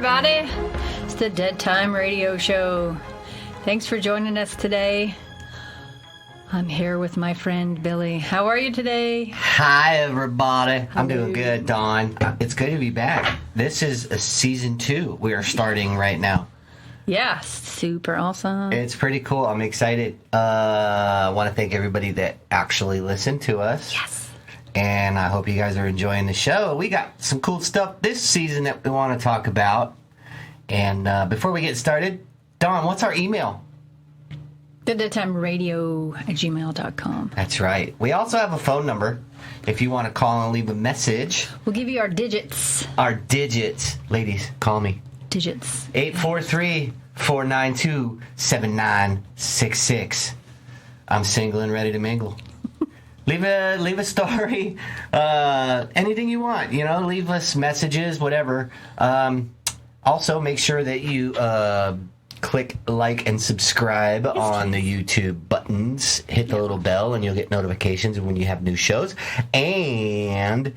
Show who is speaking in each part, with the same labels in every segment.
Speaker 1: everybody. It's the Dead Time Radio Show. Thanks for joining us today. I'm here with my friend Billy. How are you today?
Speaker 2: Hi, everybody. I'm doing good, Dawn. It's good to be back. This is a season 2 we are starting right now.
Speaker 1: Yeah, super awesome.
Speaker 2: It's pretty cool. I'm excited. I want to thank everybody that actually listened to us.
Speaker 1: Yes.
Speaker 2: And I hope you guys are enjoying the show. We got some cool stuff this season that we want to talk about. And before we get started, Dawn, what's our email?
Speaker 1: TheDeadTimeRadio@gmail.com.
Speaker 2: That's right. We also have a phone number if you want to call and leave a message.
Speaker 1: We'll give you our digits.
Speaker 2: Our digits. Ladies, call me.
Speaker 1: Digits.
Speaker 2: 843-492-7966. I'm single and ready to mingle. Leave a story, anything you want, leave us messages, whatever. Also, make sure that you click like and subscribe on the YouTube buttons. Hit the little bell and you'll get notifications when you have new shows. And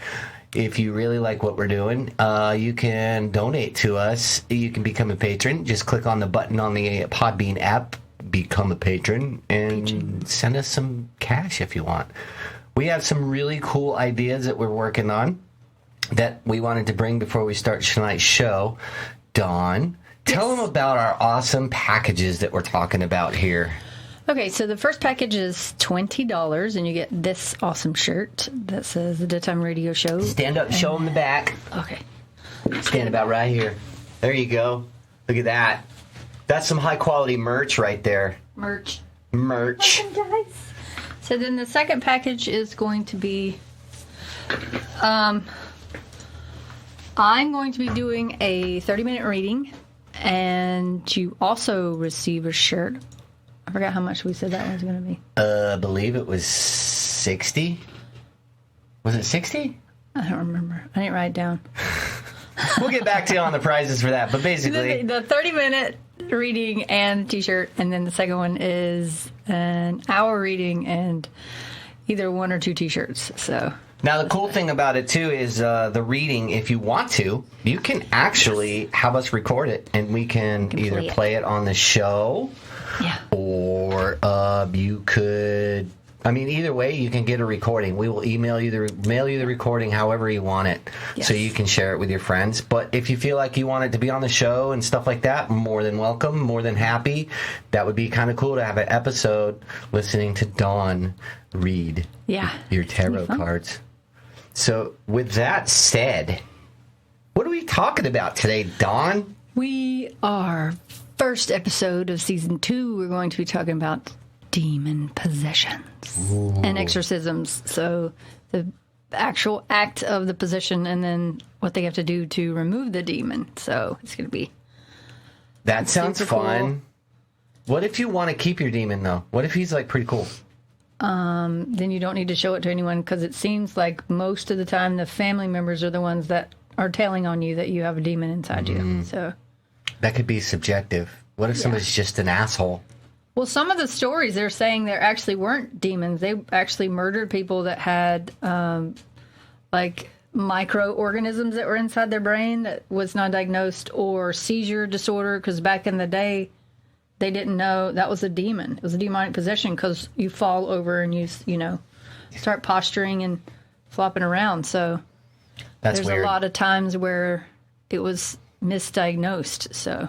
Speaker 2: if you really like what we're doing, you can donate to us. You can become a patron. Just click on the button on the Podbean app, become a patron, and send us some cash if you want. We have some really cool ideas that we're working on that we wanted to bring before we start tonight's show. Dawn, tell them about our awesome packages that we're talking about here.
Speaker 1: Okay, so the first package is $20, and you get this awesome shirt that says the Dead Time Radio Show.
Speaker 2: Stand up, show them the back.
Speaker 1: Okay.
Speaker 2: Stand about right here. There you go. Look at that. That's some high-quality merch right there.
Speaker 1: Merch.
Speaker 2: Merch.
Speaker 1: Welcome, guys. So then the second package is going to be, I'm going to be doing a 30-minute reading, and you also receive a shirt. I forgot how much we said that was going to be.
Speaker 2: I believe it was 60. Was it 60?
Speaker 1: I don't remember. I didn't write it down.
Speaker 2: We'll get back to you on the prizes for that, but basically...
Speaker 1: The 30-minute reading and t-shirt, and then the second one is an hour reading and either 1 or 2 t-shirts. So
Speaker 2: now the cool thing about it too is the reading, if you want to, you can actually have us record it and we can either play it on the show, or you could, either way you can get a recording. We will mail you the recording however you want it, so you can share it with your friends. But if you feel like you want it to be on the show and stuff like that, more than welcome, more than happy. That would be kind of cool to have an episode listening to Dawn read your tarot cards. So with that said, what are we talking about today, Dawn?
Speaker 1: We are first episode of season 2. We're going to be talking about demon possessions and exorcisms. So the actual act of the possession and then what they have to do to remove the demon. So it's going to be...
Speaker 2: That sounds fun. Cool. What if you want to keep your demon, though? What if he's, pretty cool?
Speaker 1: Then you don't need to show it to anyone, because it seems like most of the time the family members are the ones that are telling on you that you have a demon inside you. So
Speaker 2: that could be subjective. What if somebody's just an asshole?
Speaker 1: Well, some of the stories, they're saying there actually weren't demons. They actually murdered people that had, microorganisms that were inside their brain that was not diagnosed, or seizure disorder, because back in the day, they didn't know that was a demon. It was a demonic possession, because you fall over and you start posturing and flopping around. So there's weird. A lot of times where it was misdiagnosed, so...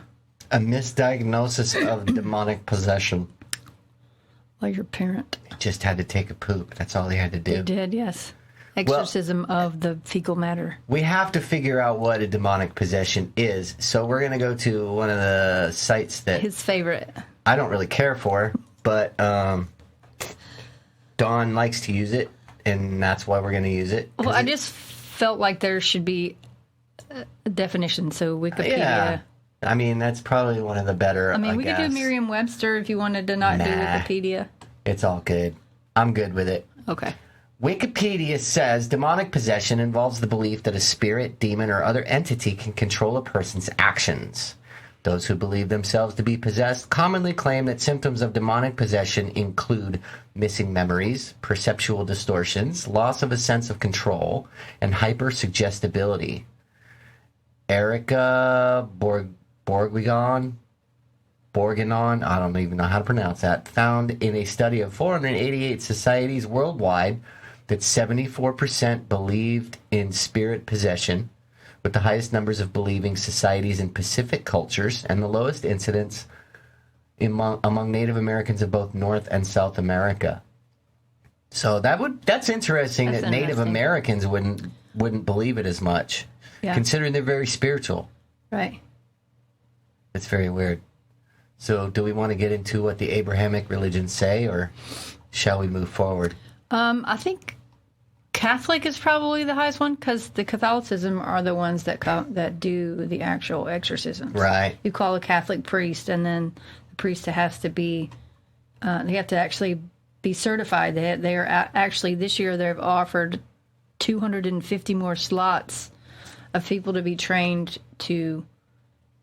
Speaker 2: A misdiagnosis of demonic possession.
Speaker 1: Well, your parent
Speaker 2: just had to take a poop. That's all he had to do.
Speaker 1: He did, yes. Exorcism of the fecal matter. We
Speaker 2: have to figure out what a demonic possession is. So we're going to go to one of the sites that...
Speaker 1: His favorite.
Speaker 2: I don't really care for, but Dawn likes to use it, and that's why we're going to use it.
Speaker 1: Well, I just felt like there should be a definition, so Wikipedia...
Speaker 2: Yeah. That's probably one of the better,
Speaker 1: we could do Merriam-Webster if you wanted to not do Wikipedia.
Speaker 2: It's all good. I'm good with it.
Speaker 1: Okay.
Speaker 2: Wikipedia says demonic possession involves the belief that a spirit, demon, or other entity can control a person's actions. Those who believe themselves to be possessed commonly claim that symptoms of demonic possession include missing memories, perceptual distortions, loss of a sense of control, and hypersuggestibility. Erica Borginon, I don't even know how to pronounce that, found in a study of 488 societies worldwide that 74% believed in spirit possession, with the highest numbers of believing societies in Pacific cultures and the lowest incidence among Native Americans of both North and South America. So that's interesting that Native Americans wouldn't believe it as much, considering they're very spiritual.
Speaker 1: Right.
Speaker 2: It's very weird. So do we want to get into what the Abrahamic religions say, or shall we move forward?
Speaker 1: I think Catholic is probably the highest one, because the Catholicism are the ones that do the actual exorcisms.
Speaker 2: Right.
Speaker 1: You call a Catholic priest, and then the priest has to be, they have to actually be certified. They are actually, this year they've offered 250 more slots of people to be trained to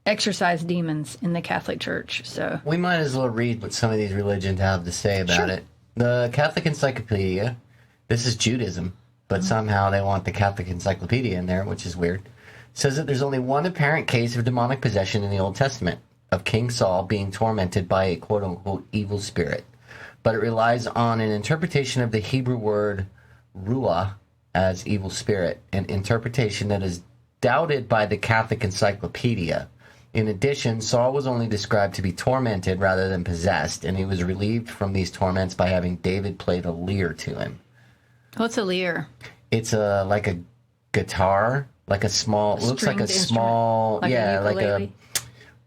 Speaker 1: exorcise demons in the Catholic Church. So
Speaker 2: we might as well read what some of these religions have to say about it. The Catholic Encyclopedia, this is Judaism, but somehow they want the Catholic Encyclopedia in there, which is weird, says that there's only one apparent case of demonic possession in the Old Testament, of King Saul being tormented by a quote-unquote evil spirit. But it relies on an interpretation of the Hebrew word ruah as evil spirit, an interpretation that is doubted by the Catholic Encyclopedia. In addition, Saul was only described to be tormented rather than possessed, and he was relieved from these torments by having David play a lyre to him.
Speaker 1: What's a lyre?
Speaker 2: It's like a guitar, like a small, it looks like a small, like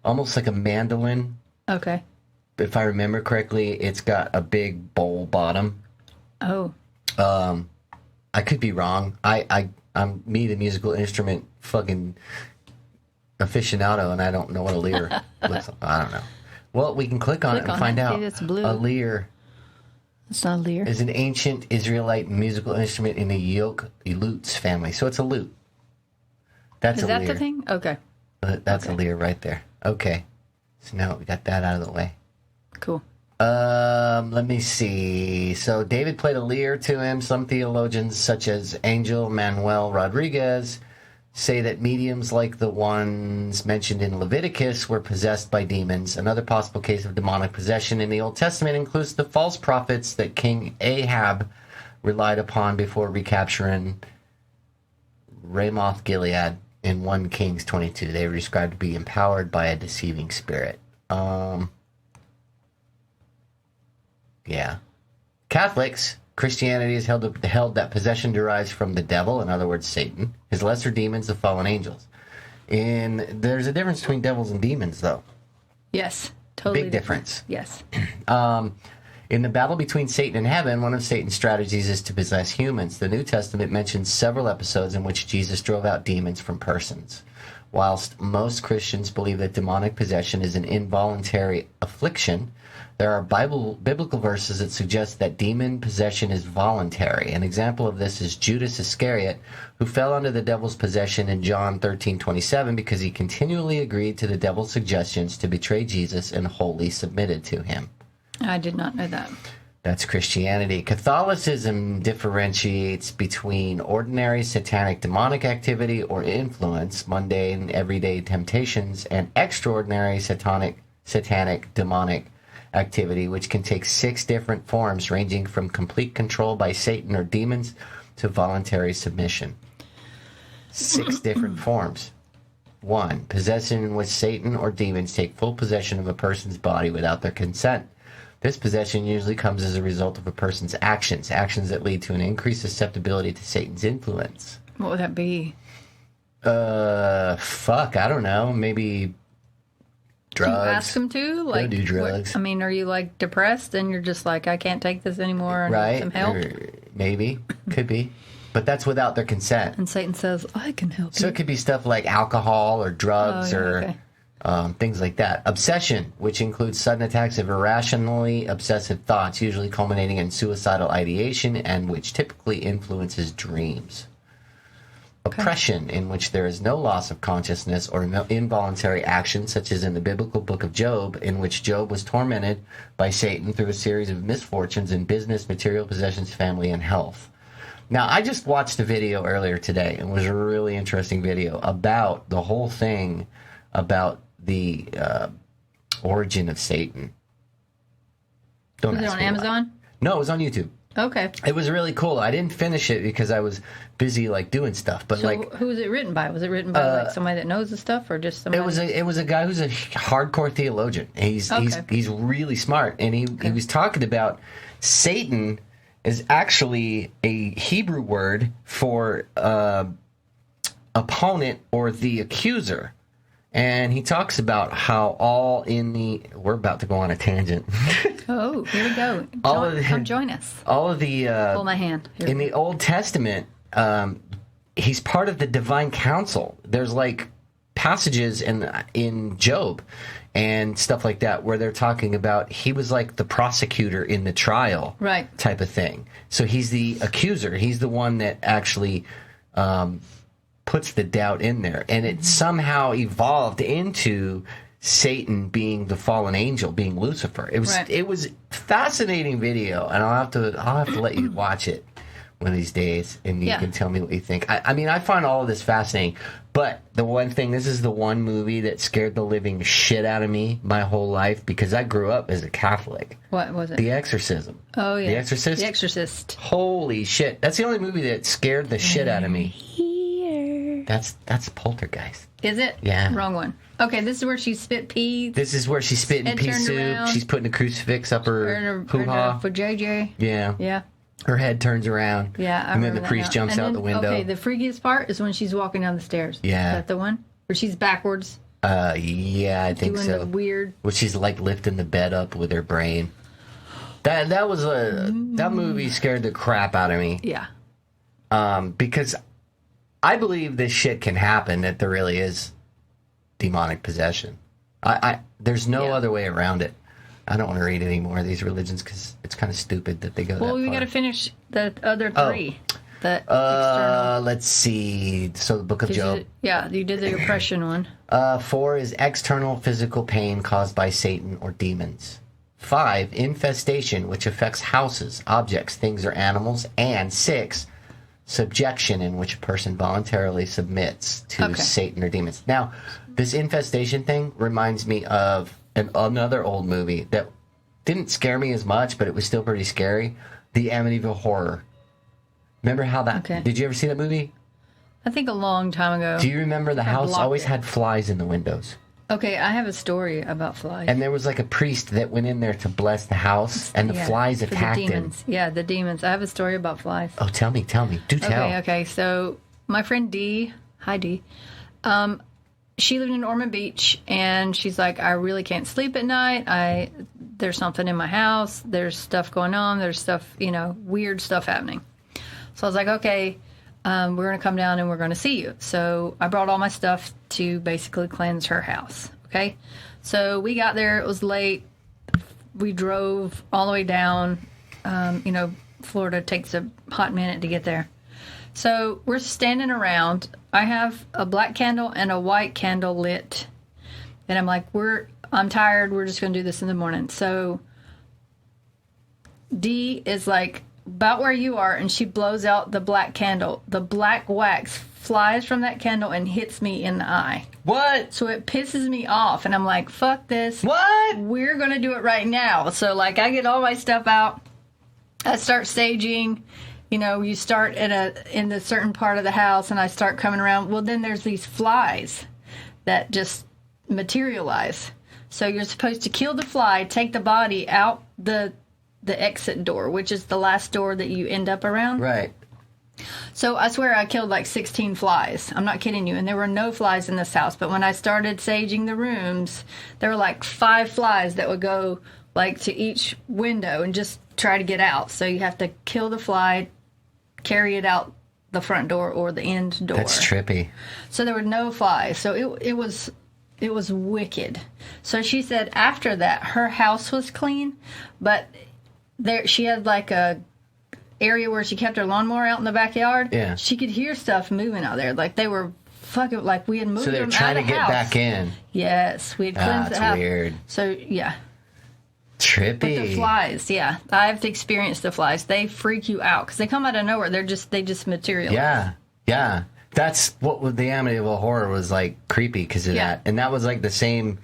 Speaker 2: almost like a mandolin.
Speaker 1: Okay.
Speaker 2: If I remember correctly, it's got a big bowl bottom.
Speaker 1: Oh.
Speaker 2: I could be wrong. I'm me, the musical instrument fucking aficionado, and I don't know what a lyre looks like. I don't know. Well, we can click on it and find out.
Speaker 1: See, it's blue.
Speaker 2: A lyre.
Speaker 1: It's not a lyre.
Speaker 2: Is an ancient Israelite musical instrument in the lutes family. So it's a lute. That's a lyre.
Speaker 1: Is that the thing? Okay.
Speaker 2: That's a lyre right there. Okay. So now we got that out of the way.
Speaker 1: Cool.
Speaker 2: Let me see. So David played a lyre to him. Some theologians, such as Angel Manuel Rodriguez, say that mediums like the ones mentioned in Leviticus were possessed by demons. Another possible case of demonic possession in the Old Testament includes the false prophets that King Ahab relied upon before recapturing Ramoth Gilead in 1 Kings 22. They were described to be empowered by a deceiving spirit. Yeah. Catholics, Christianity has held that possession derives from the devil, in other words, Satan, his lesser demons, the fallen angels. And there's a difference between devils and demons, though.
Speaker 1: Yes, totally.
Speaker 2: Big difference.
Speaker 1: Yes.
Speaker 2: In the battle between Satan and heaven, one of Satan's strategies is to possess humans. The New Testament mentions several episodes in which Jesus drove out demons from persons. Whilst most Christians believe that demonic possession is an involuntary affliction, there are biblical verses that suggest that demon possession is voluntary. An example of this is Judas Iscariot, who fell under the devil's possession in John 13:27 because he continually agreed to the devil's suggestions to betray Jesus and wholly submitted to him.
Speaker 1: I did not know that.
Speaker 2: That's Christianity. Catholicism differentiates between ordinary satanic demonic activity or influence, mundane everyday temptations, and extraordinary satanic demonic activity, which can take 6 different forms, ranging from complete control by Satan or demons to voluntary submission. 6 different forms. 1. Possession in which Satan or demons take full possession of a person's body without their consent. This possession usually comes as a result of a person's actions that lead to an increased susceptibility to Satan's influence.
Speaker 1: What would that be?
Speaker 2: I don't know. Maybe drugs.
Speaker 1: Do you ask them to? Like,
Speaker 2: do drugs.
Speaker 1: Are you like depressed and you're just like, I can't take this anymore and
Speaker 2: right?
Speaker 1: need some help?
Speaker 2: Maybe. Could be. But that's without their consent.
Speaker 1: And Satan says, I can help you.
Speaker 2: So it could be stuff like alcohol or drugs things like that. Obsession, which includes sudden attacks of irrationally obsessive thoughts, usually culminating in suicidal ideation, and which typically influences dreams. Okay. Oppression, in which there is no loss of consciousness or involuntary action, such as in the biblical book of Job, in which Job was tormented by Satan through a series of misfortunes in business, material possessions, family, and health. Now, I just watched a video earlier today. It was a really interesting video about the whole thing about the origin of Satan.
Speaker 1: Was it on Amazon?
Speaker 2: No, it was on YouTube.
Speaker 1: Okay.
Speaker 2: It was really cool. I didn't finish it because I was busy doing stuff. But
Speaker 1: so who was it written by? Was it written by somebody that knows the stuff, or just somebody?
Speaker 2: It was a guy who's a hardcore theologian. He's really smart, and he was talking about Satan is actually a Hebrew word for opponent or the accuser. And he talks about how we're about to go on a tangent.
Speaker 1: Oh, here we go. Come join us.
Speaker 2: All of the...
Speaker 1: Hold my hand.
Speaker 2: In the Old Testament, he's part of the divine council. There's passages in Job and stuff like that where they're talking about he was like the prosecutor in the trial type of thing. So he's the accuser. He's the one that actually... puts the doubt in there, and it somehow evolved into Satan being the fallen angel, being Lucifer. It was fascinating video, and I'll have to let you watch it one of these days, and you can tell me what you think. I mean, I find all of this fascinating, but the one thing, this is the one movie that scared the living shit out of me my whole life because I grew up as a Catholic.
Speaker 1: What was it?
Speaker 2: The Exorcism.
Speaker 1: Oh yeah,
Speaker 2: The Exorcist.
Speaker 1: The Exorcist.
Speaker 2: Holy shit! That's the only movie that scared the shit out of me. That's Poltergeist.
Speaker 1: Is it?
Speaker 2: Yeah.
Speaker 1: Wrong one. Okay, this is where she spit pee.
Speaker 2: This is where she's spitting pea soup.
Speaker 1: Around.
Speaker 2: She's putting a crucifix up her hoo-ha.
Speaker 1: For JJ.
Speaker 2: Yeah.
Speaker 1: Yeah.
Speaker 2: Her head turns around.
Speaker 1: Yeah,
Speaker 2: and then the priest jumps out the window.
Speaker 1: Okay, the freakiest part is when she's walking down the stairs.
Speaker 2: Yeah.
Speaker 1: Is that the one? Where she's backwards?
Speaker 2: Yeah, I think
Speaker 1: doing
Speaker 2: so.
Speaker 1: The weird...
Speaker 2: Where she's lifting the bed up with her brain. That was that movie scared the crap out of me.
Speaker 1: Yeah.
Speaker 2: Because I believe this shit can happen, that there really is demonic possession. There's no other way around it. I don't want to read any more of these religions because it's kind of stupid that they go that far.
Speaker 1: Well, we got to finish the other three. The external.
Speaker 2: Let's see. So the Book of Job.
Speaker 1: You did the oppression one.
Speaker 2: 4 is external physical pain caused by Satan or demons. 5, infestation, which affects houses, objects, things, or animals. And 6, subjection, in which a person voluntarily submits to Satan or demons. Now, this infestation thing reminds me of another old movie that didn't scare me as much, but it was still pretty scary. The Amityville Horror. Remember how that...
Speaker 1: Okay.
Speaker 2: Did you ever see that movie?
Speaker 1: I think a long time ago.
Speaker 2: Do you remember the house always had flies in the windows?
Speaker 1: Okay, I have a story about flies.
Speaker 2: And there was a priest that went in there to bless the house, and the flies attacked him.
Speaker 1: Yeah, the demons. I have a story about flies.
Speaker 2: Oh, tell me. Do tell.
Speaker 1: Okay. So my friend Dee, hi Dee, she lived in Ormond Beach, and she's like, I really can't sleep at night. There's something in my house. There's stuff going on. There's stuff, weird stuff happening. So I was like, okay, we're going to come down and we're going to see you. So I brought all my stuff to basically cleanse her house. Okay. So we got there. It was late. We drove all the way down. Florida takes a hot minute to get there. So we're standing around. I have a black candle and a white candle lit. And I'm like, I'm tired. We're just going to do this in the morning. So Dee is like about where you are, and she blows out the black candle. The black wax flies from that candle and hits me in the eye.
Speaker 2: What?
Speaker 1: So it pisses me off, and I'm like, fuck this.
Speaker 2: What?
Speaker 1: We're going to do it right now. So, I get all my stuff out. I start staging. You start in a certain part of the house, and I start coming around. Well, then there's these flies that just materialize. So you're supposed to kill the fly, take the body out the exit door, which is the last door that you end up around.
Speaker 2: Right.
Speaker 1: So I swear I killed 16 flies. I'm not kidding you. And there were no flies in this house. But when I started saging the rooms, there were 5 flies that would go to each window and just try to get out. So you have to kill the fly, carry it out the front door or the end door.
Speaker 2: That's trippy.
Speaker 1: So there were no flies. So it was wicked. So she said after that her house was clean, but she had a area where she kept her lawnmower out in the backyard.
Speaker 2: Yeah.
Speaker 1: She could hear stuff moving out there. They were fucking, we had moved them out of the house. So they're
Speaker 2: trying to get back in.
Speaker 1: Yes. We had cleansed the house.
Speaker 2: That's weird.
Speaker 1: So, yeah.
Speaker 2: Trippy.
Speaker 1: But the flies, yeah. I've experienced the flies. They freak you out because they come out of nowhere. They just materialize.
Speaker 2: Yeah. That's what the Amityville Horror was like, creepy because of that. And that was like the same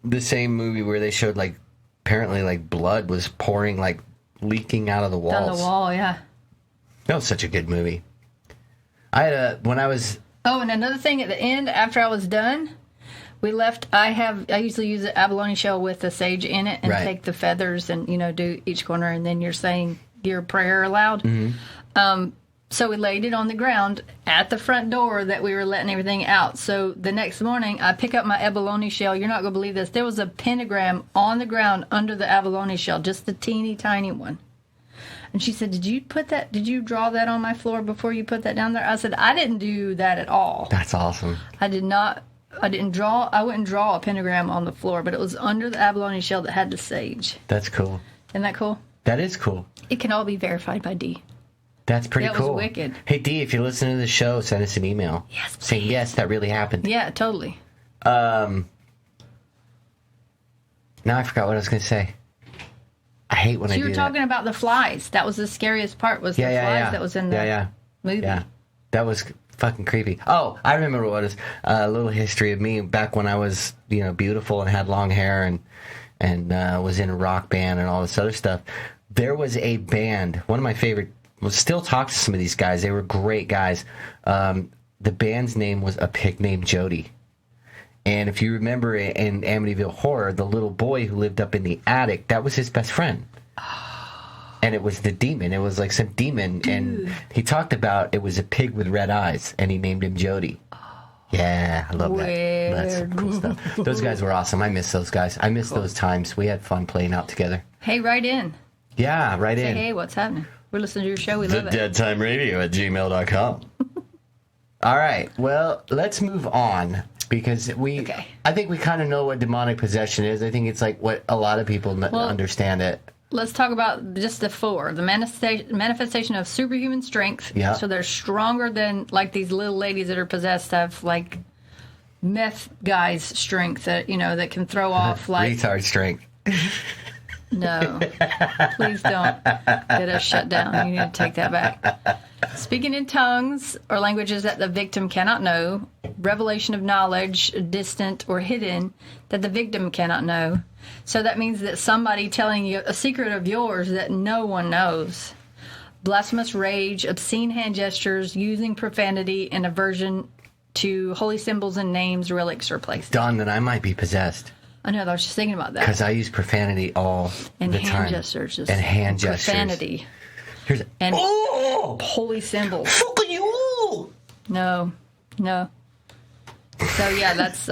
Speaker 2: movie where they showed like apparently like blood was pouring, like leaking out of the walls.
Speaker 1: Down the wall, yeah.
Speaker 2: That was such a good movie. When I was...
Speaker 1: Oh, and another thing at the end, after I was done, we left. I usually use an abalone shell with the sage in it and take the feathers and, do each corner, and then you're saying your prayer aloud. Mm-hmm. So we laid it on the ground at the front door that we were letting everything out. So the next morning, I pick up my abalone shell. You're not going to believe this. There was a pentagram on the ground under the abalone shell, just a teeny tiny one. And she said, did you draw that on my floor before you put that down there? I said, I didn't do that at all.
Speaker 2: That's awesome.
Speaker 1: I wouldn't draw a pentagram on the floor, but it was under the abalone shell that had the sage.
Speaker 2: That's cool.
Speaker 1: Isn't that cool?
Speaker 2: That is cool.
Speaker 1: It can all be verified by D.
Speaker 2: That's pretty cool.
Speaker 1: That was wicked.
Speaker 2: Hey, D, if you're listening to the show, send us an email.
Speaker 1: Yes, please.
Speaker 2: Saying, yes, that really happened.
Speaker 1: Yeah, totally.
Speaker 2: Now I forgot what I was going to say. I hate when I do that.
Speaker 1: You were talking about the flies. That was the scariest part, was the flies that was in the movie. Yeah,
Speaker 2: that was fucking creepy. Oh, I remember what it was. A little history of me back when I was, beautiful and had long hair and was in a rock band and all this other stuff. There was a band, one of my favorite, still talk to some of these guys. They were great guys. The band's name was A Pig Named Jody. And if you remember in Amityville Horror, the little boy who lived up in the attic, that was his best friend. And it was the demon. It was like some demon. Dude. And he talked about it was a pig with red eyes, and he named him Jody. Yeah, I love that. That's some cool stuff. Those guys were awesome. I miss those guys. I miss those times. We had fun playing out together.
Speaker 1: Hey, write in.
Speaker 2: Yeah, write in.
Speaker 1: Hey, what's happening? We're listening to your show. We love it.
Speaker 2: TheDeadTimeRadio@gmail.com. All right. Well, let's move on. Because I think we kind of know what demonic possession is. I think it's like what a lot of people understand it.
Speaker 1: Let's talk about just the four. The manifestation of superhuman strength.
Speaker 2: Yeah.
Speaker 1: So they're stronger than like these little ladies that are possessed have like meth guys' strength that, that can throw off like...
Speaker 2: retard strength.
Speaker 1: No. Please don't get us shut down. You need to take that back. Speaking in tongues or languages that the victim cannot know. Revelation of knowledge, distant or hidden, that the victim cannot know. So that means that somebody telling you a secret of yours that no one knows. Blasphemous rage, obscene hand gestures, using profanity, and aversion to holy symbols and names, relics, or places.
Speaker 2: Don, then I might be possessed.
Speaker 1: I know, I was just thinking about that.
Speaker 2: Because I use profanity all the time.
Speaker 1: And hand gestures.
Speaker 2: And hand gestures.
Speaker 1: Profanity. And holy symbols.
Speaker 2: Fuck you!
Speaker 1: No. So, yeah, that's...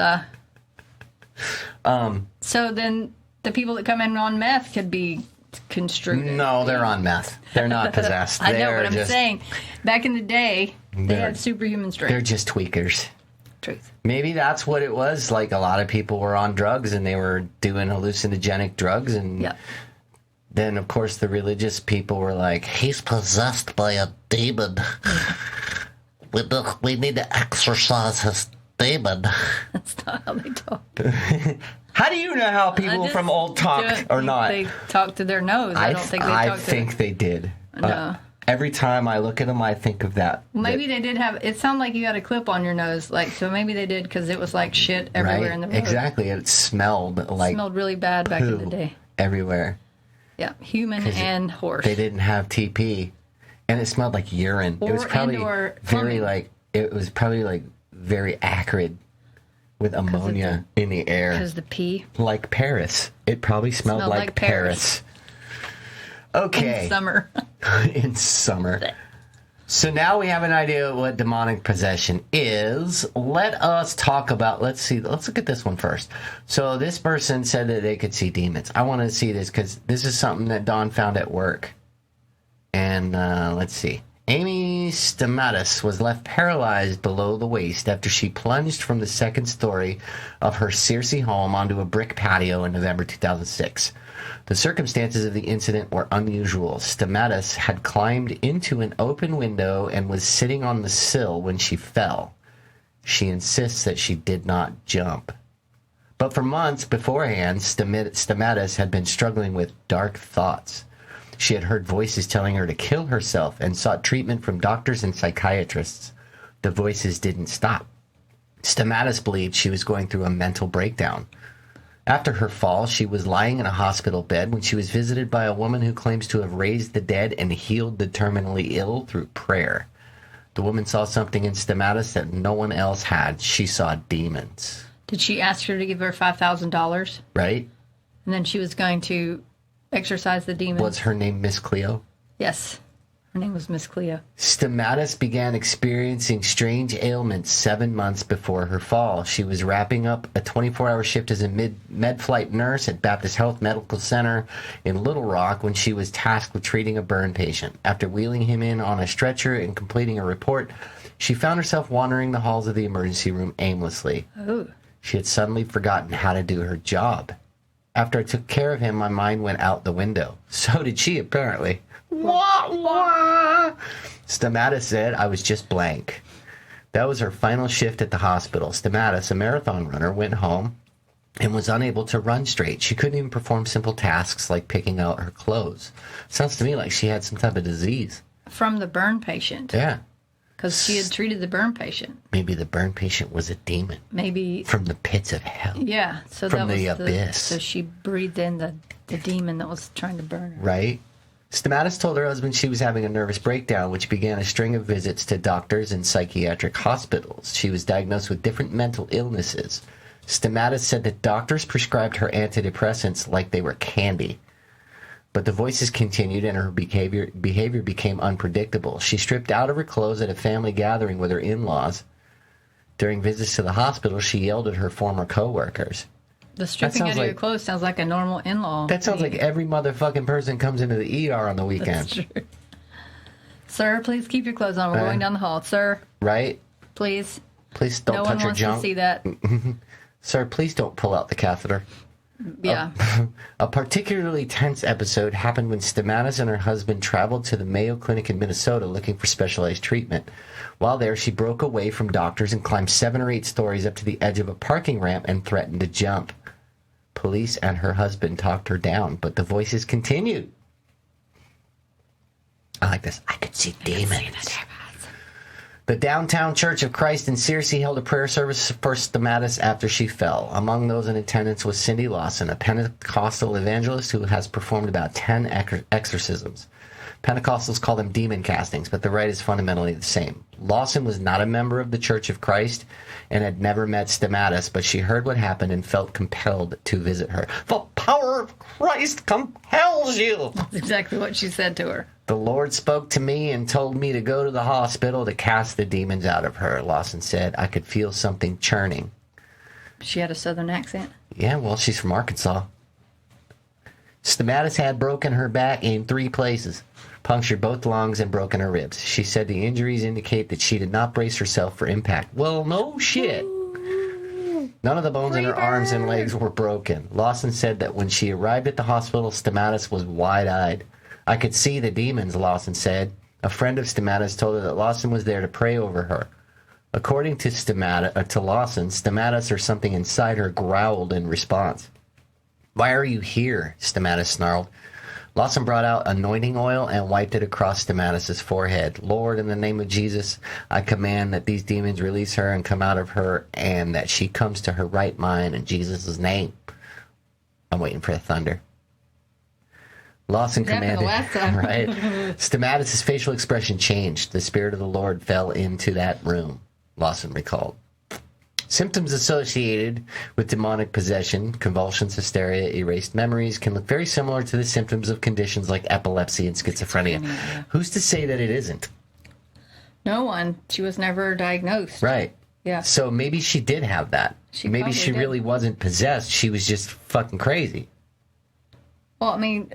Speaker 1: So then the people that come in on meth could be construed.
Speaker 2: No, they're on meth. They're not possessed.
Speaker 1: I know what I'm saying. Back in the day, they had superhuman strength.
Speaker 2: They're just tweakers.
Speaker 1: Truth.
Speaker 2: Maybe that's what it was. Like a lot of people were on drugs and they were doing hallucinogenic drugs. And then, of course, the religious people were like, he's possessed by a demon. We need to exorcise his demon.
Speaker 1: That's not how they talk.
Speaker 2: How do you know how people from old talk or not?
Speaker 1: They talk to their nose. I don't think they talk to
Speaker 2: I think they did.
Speaker 1: No.
Speaker 2: Every time I look at them, I think of that.
Speaker 1: Maybe they did have... It sounded like you had a clip on your nose. So maybe they did because it was like shit everywhere in the road.
Speaker 2: Exactly. It smelled like...
Speaker 1: It smelled really bad back in the day.
Speaker 2: Everywhere.
Speaker 1: Yeah. Human and horse.
Speaker 2: They didn't have TP. And it smelled like urine. It was probably very acrid with ammonia in the air.
Speaker 1: Because the pee?
Speaker 2: Like Paris. It probably smelled like Paris. Okay.
Speaker 1: In summer.
Speaker 2: In summer. So now we have an idea of what demonic possession is. Let us talk about, let's look at this one first. So this person said that they could see demons. I want to see this because this is something that Dawn found at work. And let's see. Amy Stamatis was left paralyzed below the waist after she plunged from the second story of her Searcy home onto a brick patio in November 2006. The circumstances of the incident were unusual. Stamatis had climbed into an open window and was sitting on the sill when she fell. She insists that she did not jump. But for months beforehand, Stamatis had been struggling with dark thoughts. She had heard voices telling her to kill herself and sought treatment from doctors and psychiatrists. The voices didn't stop. Stamatis believed she was going through a mental breakdown. After her fall, she was lying in a hospital bed when she was visited by a woman who claims to have raised the dead and healed the terminally ill through prayer. The woman saw something in Stamatis that no one else had. She saw demons.
Speaker 1: Did she ask her to give her $5,000?
Speaker 2: Right?
Speaker 1: And then she was going to exorcise the demons?
Speaker 2: Was her name Miss Cleo?
Speaker 1: Yes. Her name was Miss Cleo.
Speaker 2: Stamatis began experiencing strange ailments 7 months before her fall. She was wrapping up a 24-hour shift as a med-flight nurse at Baptist Health Medical Center in Little Rock when she was tasked with treating a burn patient. After wheeling him in on a stretcher and completing a report, she found herself wandering the halls of the emergency room aimlessly.
Speaker 1: Oh.
Speaker 2: She had suddenly forgotten how to do her job. After I took care of him, my mind went out the window. So did she, apparently. Wah, wah. Stamatis said, I was just blank. That was her final shift at the hospital. Stamatis, a marathon runner, went home and was unable to run straight. She couldn't even perform simple tasks like picking out her clothes. Sounds to me like she had some type of disease.
Speaker 1: From the burn patient.
Speaker 2: Yeah.
Speaker 1: Because she had treated the burn patient.
Speaker 2: Maybe the burn patient was a demon.
Speaker 1: Maybe.
Speaker 2: From the pits of hell.
Speaker 1: Yeah. So
Speaker 2: from
Speaker 1: that was
Speaker 2: the abyss.
Speaker 1: So she breathed in the demon that was trying to burn her.
Speaker 2: Right. Stamatis told her husband she was having a nervous breakdown, which began a string of visits to doctors and psychiatric hospitals. She was diagnosed with different mental illnesses. Stamatis said that doctors prescribed her antidepressants like they were candy. But the voices continued and her behavior became unpredictable. She stripped out of her clothes at a family gathering with her in-laws. During visits to the hospital, she yelled at her former co-workers.
Speaker 1: The stripping out of your clothes sounds like a normal in-law.
Speaker 2: That sounds like every motherfucking person comes into the ER on the weekend.
Speaker 1: That's true. Sir, please keep your clothes on. We're going down the hall. Sir.
Speaker 2: Right?
Speaker 1: Please.
Speaker 2: Please don't touch your junk.
Speaker 1: No one wants to see that.
Speaker 2: Sir, please don't pull out the catheter.
Speaker 1: Yeah.
Speaker 2: A particularly tense episode happened when Stamatis and her husband traveled to the Mayo Clinic in Minnesota looking for specialized treatment. While there, she broke away from doctors and climbed 7 or 8 stories up to the edge of a parking ramp and threatened to jump. Police and her husband talked her down, but the voices continued. I like this. I could see demons. The Downtown Church of Christ in Searcy held a prayer service for Stamatis after she fell. Among those in attendance was Cindy Lawson, a Pentecostal evangelist who has performed about 10 exorcisms. Pentecostals call them demon castings, but the rite is fundamentally the same. Lawson was not a member of the Church of Christ and had never met Stamatis, but she heard what happened and felt compelled to visit her. The power of Christ compels you!
Speaker 1: That's exactly what she said to her.
Speaker 2: The Lord spoke to me and told me to go to the hospital to cast the demons out of her, Lawson said. I could feel something churning.
Speaker 1: She had a southern accent?
Speaker 2: Yeah, well, she's from Arkansas. Stamatis had broken her back in 3 places, punctured both lungs, and broken her ribs. She said the injuries indicate that she did not brace herself for impact. Well, no shit. None of the bones in her arms and legs were broken. Lawson said that when she arrived at the hospital, Stamatis was wide-eyed. I could see the demons, Lawson said. A friend of Stamatis told her that Lawson was there to pray over her. According to Lawson, Stamatis or something inside her growled in response. Why are you here? Stamatis snarled. Lawson brought out anointing oil and wiped it across Stamatis' forehead. Lord, in the name of Jesus, I command that these demons release her and come out of her, and that she comes to her right mind in Jesus' name. I'm waiting for the thunder. Lawson commanded, right? Stamatis' facial expression changed. The Spirit of the Lord fell into that room, Lawson recalled. Symptoms associated with demonic possession, convulsions, hysteria, erased memories, can look very similar to the symptoms of conditions like epilepsy and schizophrenia. Yeah. Who's to say that it isn't?
Speaker 1: No one. She was never diagnosed.
Speaker 2: Right.
Speaker 1: Yeah.
Speaker 2: So maybe she did have that. Maybe she really wasn't possessed. She was just fucking crazy.
Speaker 1: Well, I mean,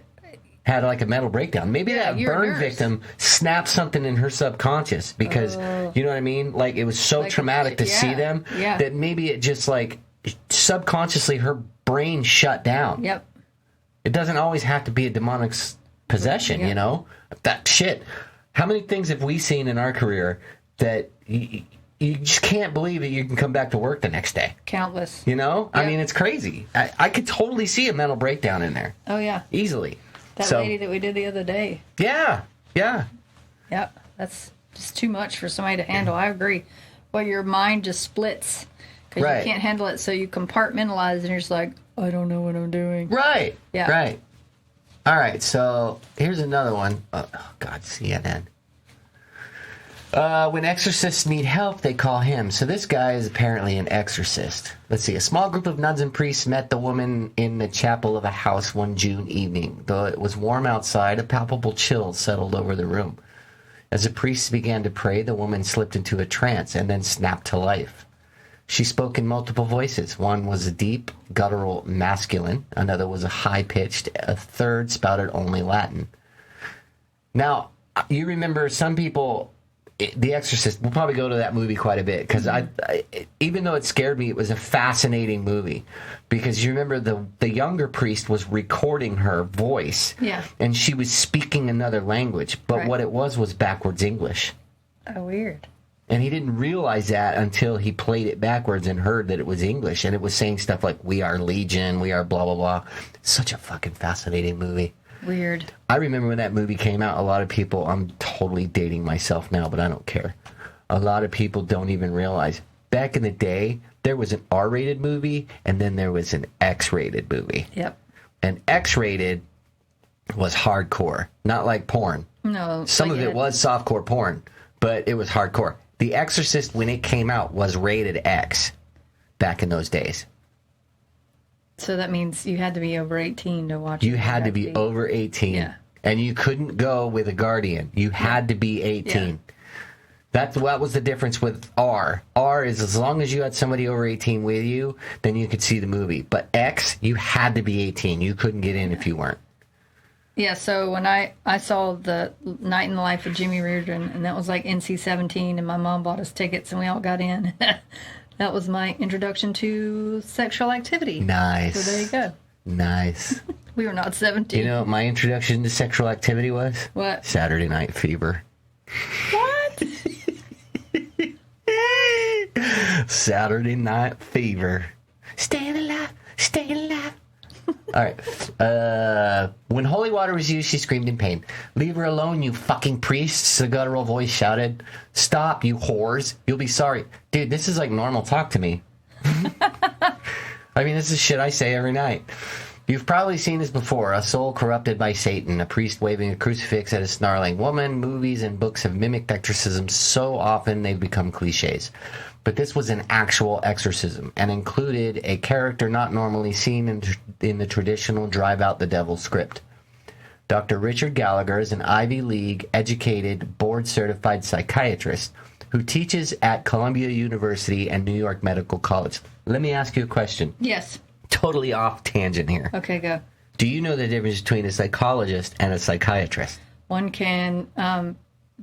Speaker 2: had like a mental breakdown. Maybe that burn victim snapped something in her subconscious because, you know what I mean? Like, it was so traumatic to see them that maybe it just, like, subconsciously her brain shut down.
Speaker 1: Yep.
Speaker 2: It doesn't always have to be a demonic possession, you know? That shit. How many things have we seen in our career that you just can't believe that you can come back to work the next day.
Speaker 1: Countless.
Speaker 2: You know?
Speaker 1: Yep.
Speaker 2: I mean, it's crazy. I could totally see a mental breakdown in there.
Speaker 1: Oh, yeah.
Speaker 2: Easily.
Speaker 1: That lady that we did the other day.
Speaker 2: Yeah. Yeah.
Speaker 1: Yep. That's just too much for somebody to handle. I agree. Well, your mind just splits because
Speaker 2: Right.
Speaker 1: you can't handle it, so you compartmentalize, and you're just like, I don't know what I'm doing.
Speaker 2: Right.
Speaker 1: Yeah.
Speaker 2: Right. All right. So here's another one. Oh, God, CNN. When exorcists need help, they call him. So this guy is apparently an exorcist. Let's see. A small group of nuns and priests met the woman in the chapel of a house one June evening. Though it was warm outside, a palpable chill settled over the room. As the priests began to pray, the woman slipped into a trance and then snapped to life. She spoke in multiple voices. One was a deep, guttural masculine. Another was a high-pitched. A third spouted only Latin. Now, you remember some people... The Exorcist, we'll probably go to that movie quite a bit, because I even though it scared me, it was a fascinating movie, because you remember the younger priest was recording her voice,
Speaker 1: Yeah.
Speaker 2: and she was speaking another language, but
Speaker 1: Right.
Speaker 2: what it was backwards English.
Speaker 1: Oh, weird.
Speaker 2: And he didn't realize that until he played it backwards and heard that it was English, and it was saying stuff like, we are Legion, we are blah, blah, blah. Such a fucking fascinating movie.
Speaker 1: Weird.
Speaker 2: I remember when that movie came out, a lot of people, I'm totally dating myself now, but I don't care. A lot of people don't even realize. Back in the day, there was an R-rated movie, and then there was an X-rated movie.
Speaker 1: Yep.
Speaker 2: And X-rated was hardcore, not like porn.
Speaker 1: No.
Speaker 2: Some of it was softcore porn, but it was hardcore. The Exorcist, when it came out, was rated X back in those days.
Speaker 1: So that means you had to be over 18 to watch it.
Speaker 2: You had to be over 18.
Speaker 1: Yeah.
Speaker 2: And you couldn't go with a guardian. You had to be 18.
Speaker 1: Yeah.
Speaker 2: That was the difference with R. R is as long as you had somebody over 18 with you, then you could see the movie. But X, you had to be 18. You couldn't get in if you weren't.
Speaker 1: Yeah, so when I saw the Night in the Life of Jimmy Reardon, and that was like NC-17, and my mom bought us tickets, and we all got in. That was my introduction to sexual activity.
Speaker 2: Nice.
Speaker 1: So there you go.
Speaker 2: Nice.
Speaker 1: We were not 17.
Speaker 2: You know what my introduction to sexual activity was?
Speaker 1: What?
Speaker 2: Saturday Night Fever.
Speaker 1: What?
Speaker 2: Saturday Night Fever. Staying alive, staying alive. All right. When holy water was used, she screamed in pain. Leave her alone, you fucking priests, the guttural voice shouted. Stop, you whores. You'll be sorry. Dude, this is like normal talk to me. I mean, this is shit I say every night. You've probably seen this before. A soul corrupted by Satan, a priest waving a crucifix at a snarling woman. Movies and books have mimicked exorcisms so often they've become cliches. But this was an actual exorcism and included a character not normally seen in the traditional drive out the devil script. Dr. Richard Gallagher is an Ivy League educated, board certified psychiatrist who teaches at Columbia University and New York Medical College. Let me ask you a question.
Speaker 1: Yes.
Speaker 2: Totally off tangent here.
Speaker 1: Okay, go.
Speaker 2: Do you know the difference between a psychologist and a psychiatrist?
Speaker 1: One can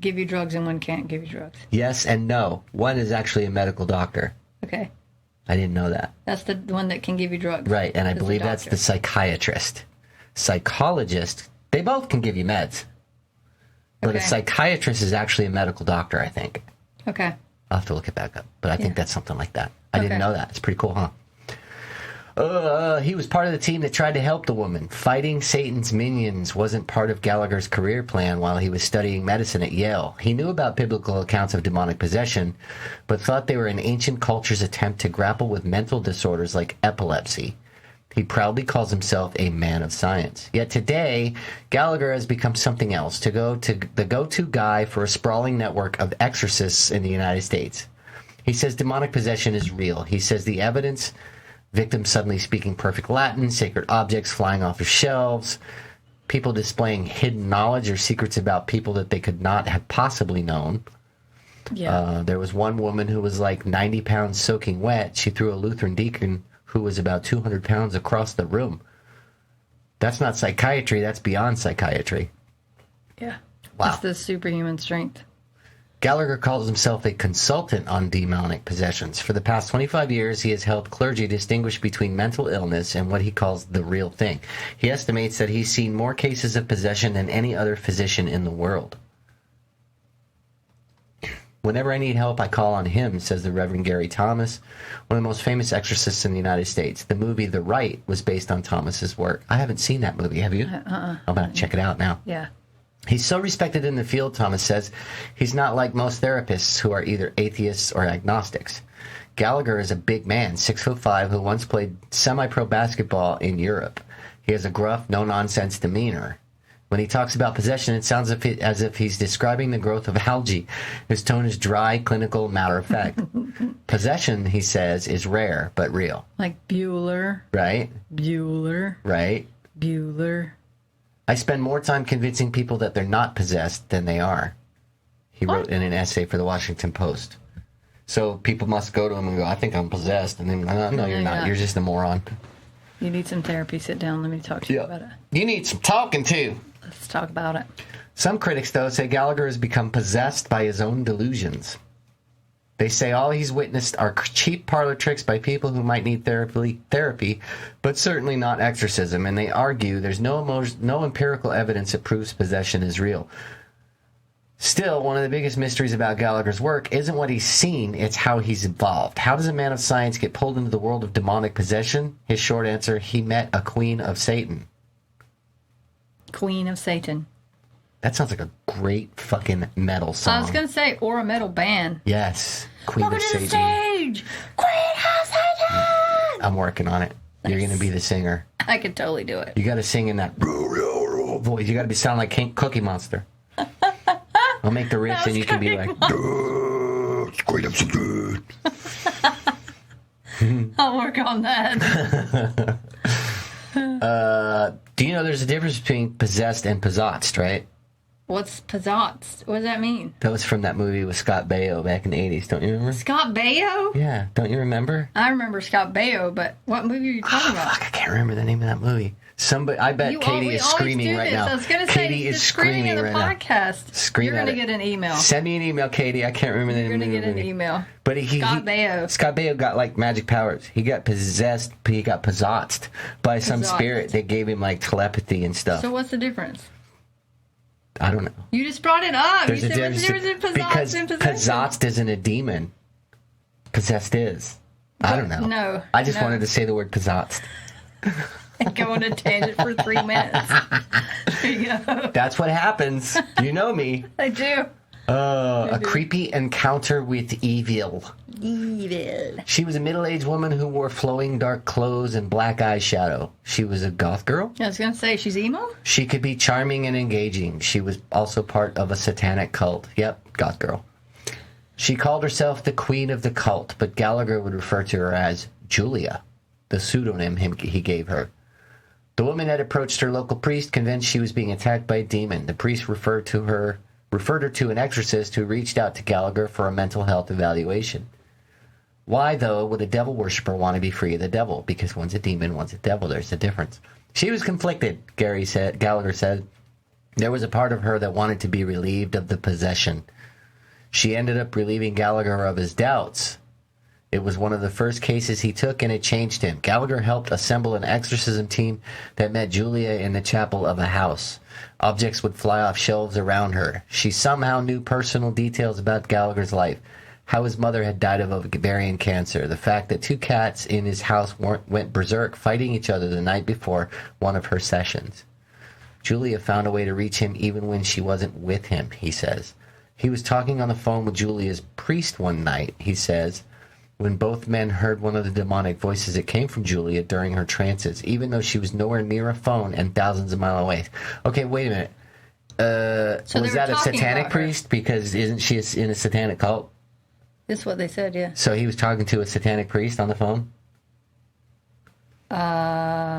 Speaker 1: give you drugs and one can't give you drugs.
Speaker 2: Yes and no. One is actually a medical doctor.
Speaker 1: Okay.
Speaker 2: I didn't know that.
Speaker 1: That's the one that can give you drugs.
Speaker 2: Right, and I
Speaker 1: is the
Speaker 2: believe that's
Speaker 1: doctor.
Speaker 2: the psychiatrist. Psychologist, they both can give you meds. But a
Speaker 1: Okay.
Speaker 2: psychiatrist is actually a medical doctor, I think.
Speaker 1: Okay.
Speaker 2: I'll have to look it back up. But I think
Speaker 1: Yeah.
Speaker 2: that's something like that. I didn't
Speaker 1: Okay.
Speaker 2: know that. It's pretty cool, huh? He was part of the team that tried to help the woman. Fighting Satan's minions wasn't part of Gallagher's career plan while he was studying medicine at Yale. He knew about biblical accounts of demonic possession, but thought they were an ancient culture's attempt to grapple with mental disorders like epilepsy. He proudly calls himself a man of science. Yet today, Gallagher has become something else, the go-to guy for a sprawling network of exorcists in the United States. He says demonic possession is real. He says the evidence... Victims suddenly speaking perfect Latin, sacred objects flying off of shelves, people displaying hidden knowledge or secrets about people that they could not have possibly known.
Speaker 1: Yeah.
Speaker 2: There was one woman who was like 90 pounds soaking wet. She threw a Lutheran deacon who was about 200 pounds across the room. That's not psychiatry. That's beyond psychiatry.
Speaker 1: Yeah.
Speaker 2: Wow.
Speaker 1: That's the superhuman strength.
Speaker 2: Gallagher calls himself a consultant on demonic possessions. For the past 25 years, he has helped clergy distinguish between mental illness and what he calls the real thing. He estimates that he's seen more cases of possession than any other physician in the world. Whenever I need help, I call on him, says the Reverend Gary Thomas, one of the most famous exorcists in the United States. The movie The Rite was based on Thomas's work. I haven't seen that movie. Have you? I'm about to check it out now.
Speaker 1: Yeah.
Speaker 2: He's so respected in the field, Thomas says. He's not like most therapists who are either atheists or agnostics. Gallagher is a big man, 6'5", who once played semi-pro basketball in Europe. He has a gruff, no-nonsense demeanor. When he talks about possession, it sounds as if he's describing the growth of algae. His tone is dry, clinical, matter-of-fact. Possession, he says, is rare, but real.
Speaker 1: Like Bueller.
Speaker 2: Right?
Speaker 1: Bueller.
Speaker 2: Right?
Speaker 1: Bueller.
Speaker 2: I spend more time convincing people that they're not possessed than they are. He wrote in an essay for the Washington Post. So people must go to him and go, I think I'm possessed. And then, no, you're not. You're just a moron.
Speaker 1: You need some therapy. Sit down. Let me talk to you about it.
Speaker 2: You need some talking, too.
Speaker 1: Let's talk about it.
Speaker 2: Some critics, though, say Gallagher has become possessed by his own delusions. They say all he's witnessed are cheap parlor tricks by people who might need therapy, but certainly not exorcism. And they argue there's no empirical evidence that proves possession is real. Still, one of the biggest mysteries about Gallagher's work isn't what he's seen, it's how he's evolved. How does a man of science get pulled into the world of demonic possession? His short answer, he met a queen of Satan.
Speaker 1: Queen of Satan.
Speaker 2: That sounds like a great fucking metal song.
Speaker 1: I was going to say, or a metal band.
Speaker 2: Yes. Queen
Speaker 1: Welcome
Speaker 2: of
Speaker 1: to
Speaker 2: Satan.
Speaker 1: the stage! Queen of Satan!
Speaker 2: I'm working on it. You're going to be the singer.
Speaker 1: I could totally do it.
Speaker 2: You got to sing in that voice. You got to be sound like Cookie Monster. I'll make the riff and you can be like, Queen of Satan.
Speaker 1: I'll work on that.
Speaker 2: Do you know there's a difference between possessed and possessed, right?
Speaker 1: What's possessed? What does that mean?
Speaker 2: That was from that movie with Scott Baio back in the 80s. Don't you remember?
Speaker 1: Scott Baio?
Speaker 2: Yeah. Don't you remember?
Speaker 1: I remember Scott Baio, but what movie are you talking about?
Speaker 2: Fuck, I can't remember the name of that movie. Somebody, I bet Katie is screaming right now.
Speaker 1: I was going to say,
Speaker 2: Katie is
Speaker 1: screaming in the
Speaker 2: right
Speaker 1: podcast.
Speaker 2: Now. Scream
Speaker 1: You're going to
Speaker 2: at
Speaker 1: get an email.
Speaker 2: Send me an email, Katie. I can't remember the name of the movie.
Speaker 1: You're going to get an email.
Speaker 2: But
Speaker 1: Scott Baio.
Speaker 2: Scott Baio got like magic powers. He got possessed. He got possessed by some spirit that gave him like telepathy and stuff.
Speaker 1: So what's the difference?
Speaker 2: I don't know.
Speaker 1: You just brought it up.
Speaker 2: There's
Speaker 1: you said what's the difference in possessed and possession?
Speaker 2: Possessed isn't a demon. Possessed is. I don't know.
Speaker 1: No.
Speaker 2: I just wanted to say the word possessed.
Speaker 1: And go on a tangent for 3 minutes. There you go.
Speaker 2: That's what happens. You know me.
Speaker 1: I do.
Speaker 2: A creepy encounter with evil.
Speaker 1: Evil.
Speaker 2: She was a middle-aged woman who wore flowing dark clothes and black eyeshadow. She was a goth girl.
Speaker 1: I was going to say, she's emo?
Speaker 2: She could be charming and engaging. She was also part of a satanic cult. Yep, goth girl. She called herself the queen of the cult, but Gallagher would refer to her as Julia, the pseudonym he gave her. The woman had approached her local priest, convinced she was being attacked by a demon. The priest referred her to an exorcist who reached out to Gallagher for a mental health evaluation. Why, though, would a devil worshiper want to be free of the devil? Because one's a demon, one's a devil. There's a difference. She was conflicted, Gallagher said. There was a part of her that wanted to be relieved of the possession. She ended up relieving Gallagher of his doubts. It was one of the first cases he took, and it changed him. Gallagher helped assemble an exorcism team that met Julia in the chapel of a house. Objects would fly off shelves around her. She somehow knew personal details about Gallagher's life. How his mother had died of ovarian cancer. The fact that 2 cats in his house went berserk fighting each other the night before one of her sessions. Julia found a way to reach him even when she wasn't with him, he says. He was talking on the phone with Julia's priest one night, he says, when both men heard one of the demonic voices that came from Julia during her trances, even though she was nowhere near a phone and thousands of miles away. Okay, wait a minute. Was that a satanic priest? Because isn't she in a satanic cult?
Speaker 1: That's what they said, yeah.
Speaker 2: So he was talking to a satanic priest on the phone?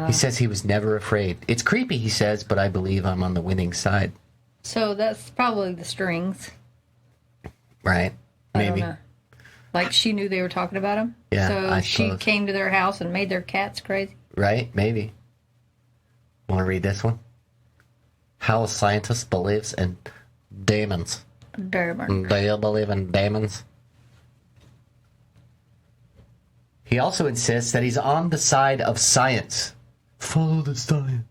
Speaker 2: He says he was never afraid. It's creepy, he says, but I believe I'm on the winning side.
Speaker 1: So that's probably the strings.
Speaker 2: Right. Maybe.
Speaker 1: I don't know. Like she knew they were talking about him?
Speaker 2: Yeah,
Speaker 1: So
Speaker 2: I
Speaker 1: she
Speaker 2: suppose.
Speaker 1: came to their house and made their cats crazy?
Speaker 2: Right? Maybe. Want to read this one? How a scientist believes in demons.
Speaker 1: Demon.
Speaker 2: Do you believe in demons? He also insists that he's on the side of science. Follow the science.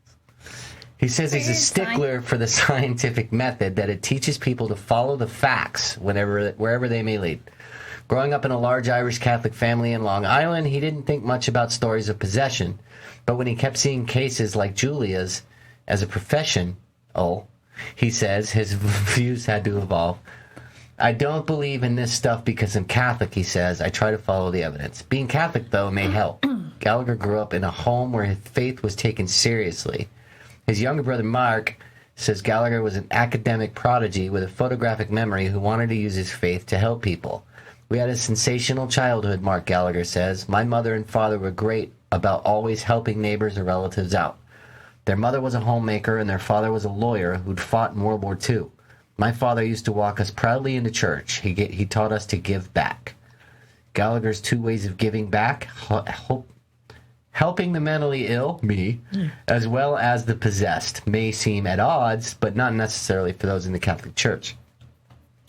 Speaker 2: He says he's a
Speaker 1: Weird
Speaker 2: stickler for the scientific method, that it teaches people to follow the facts wherever they may lead. Growing up in a large Irish Catholic family in Long Island, he didn't think much about stories of possession. But when he kept seeing cases like Julia's as a profession, he says his views had to evolve. I don't believe in this stuff because I'm Catholic, he says. I try to follow the evidence. Being Catholic, though, may help. Gallagher grew up in a home where his faith was taken seriously. His younger brother, Mark, says Gallagher was an academic prodigy with a photographic memory who wanted to use his faith to help people. We had a sensational childhood, Mark Gallagher says. My mother and father were great about always helping neighbors or relatives out. Their mother was a homemaker and their father was a lawyer who'd fought in World War II. My father used to walk us proudly into church. He taught us to give back. Gallagher's two ways of giving back: helping the mentally ill, me, as well as the possessed, may seem at odds, but not necessarily for those in the Catholic Church.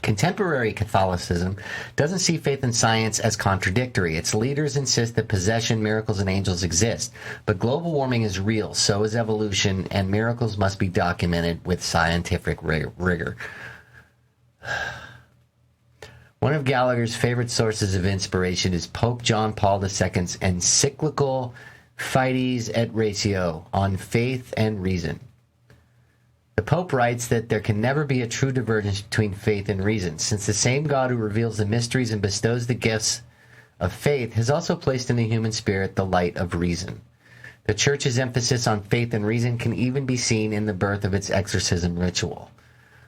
Speaker 2: Contemporary Catholicism doesn't see faith and science as contradictory. Its leaders insist that possession, miracles, and angels exist. But global warming is real, so is evolution, and miracles must be documented with scientific rigor. One of Gallagher's favorite sources of inspiration is Pope John Paul II's encyclical Fides et Ratio on faith and reason. The Pope writes that there can never be a true divergence between faith and reason, since the same God who reveals the mysteries and bestows the gifts of faith has also placed in the human spirit the light of reason. The Church's emphasis on faith and reason can even be seen in the birth of its exorcism ritual.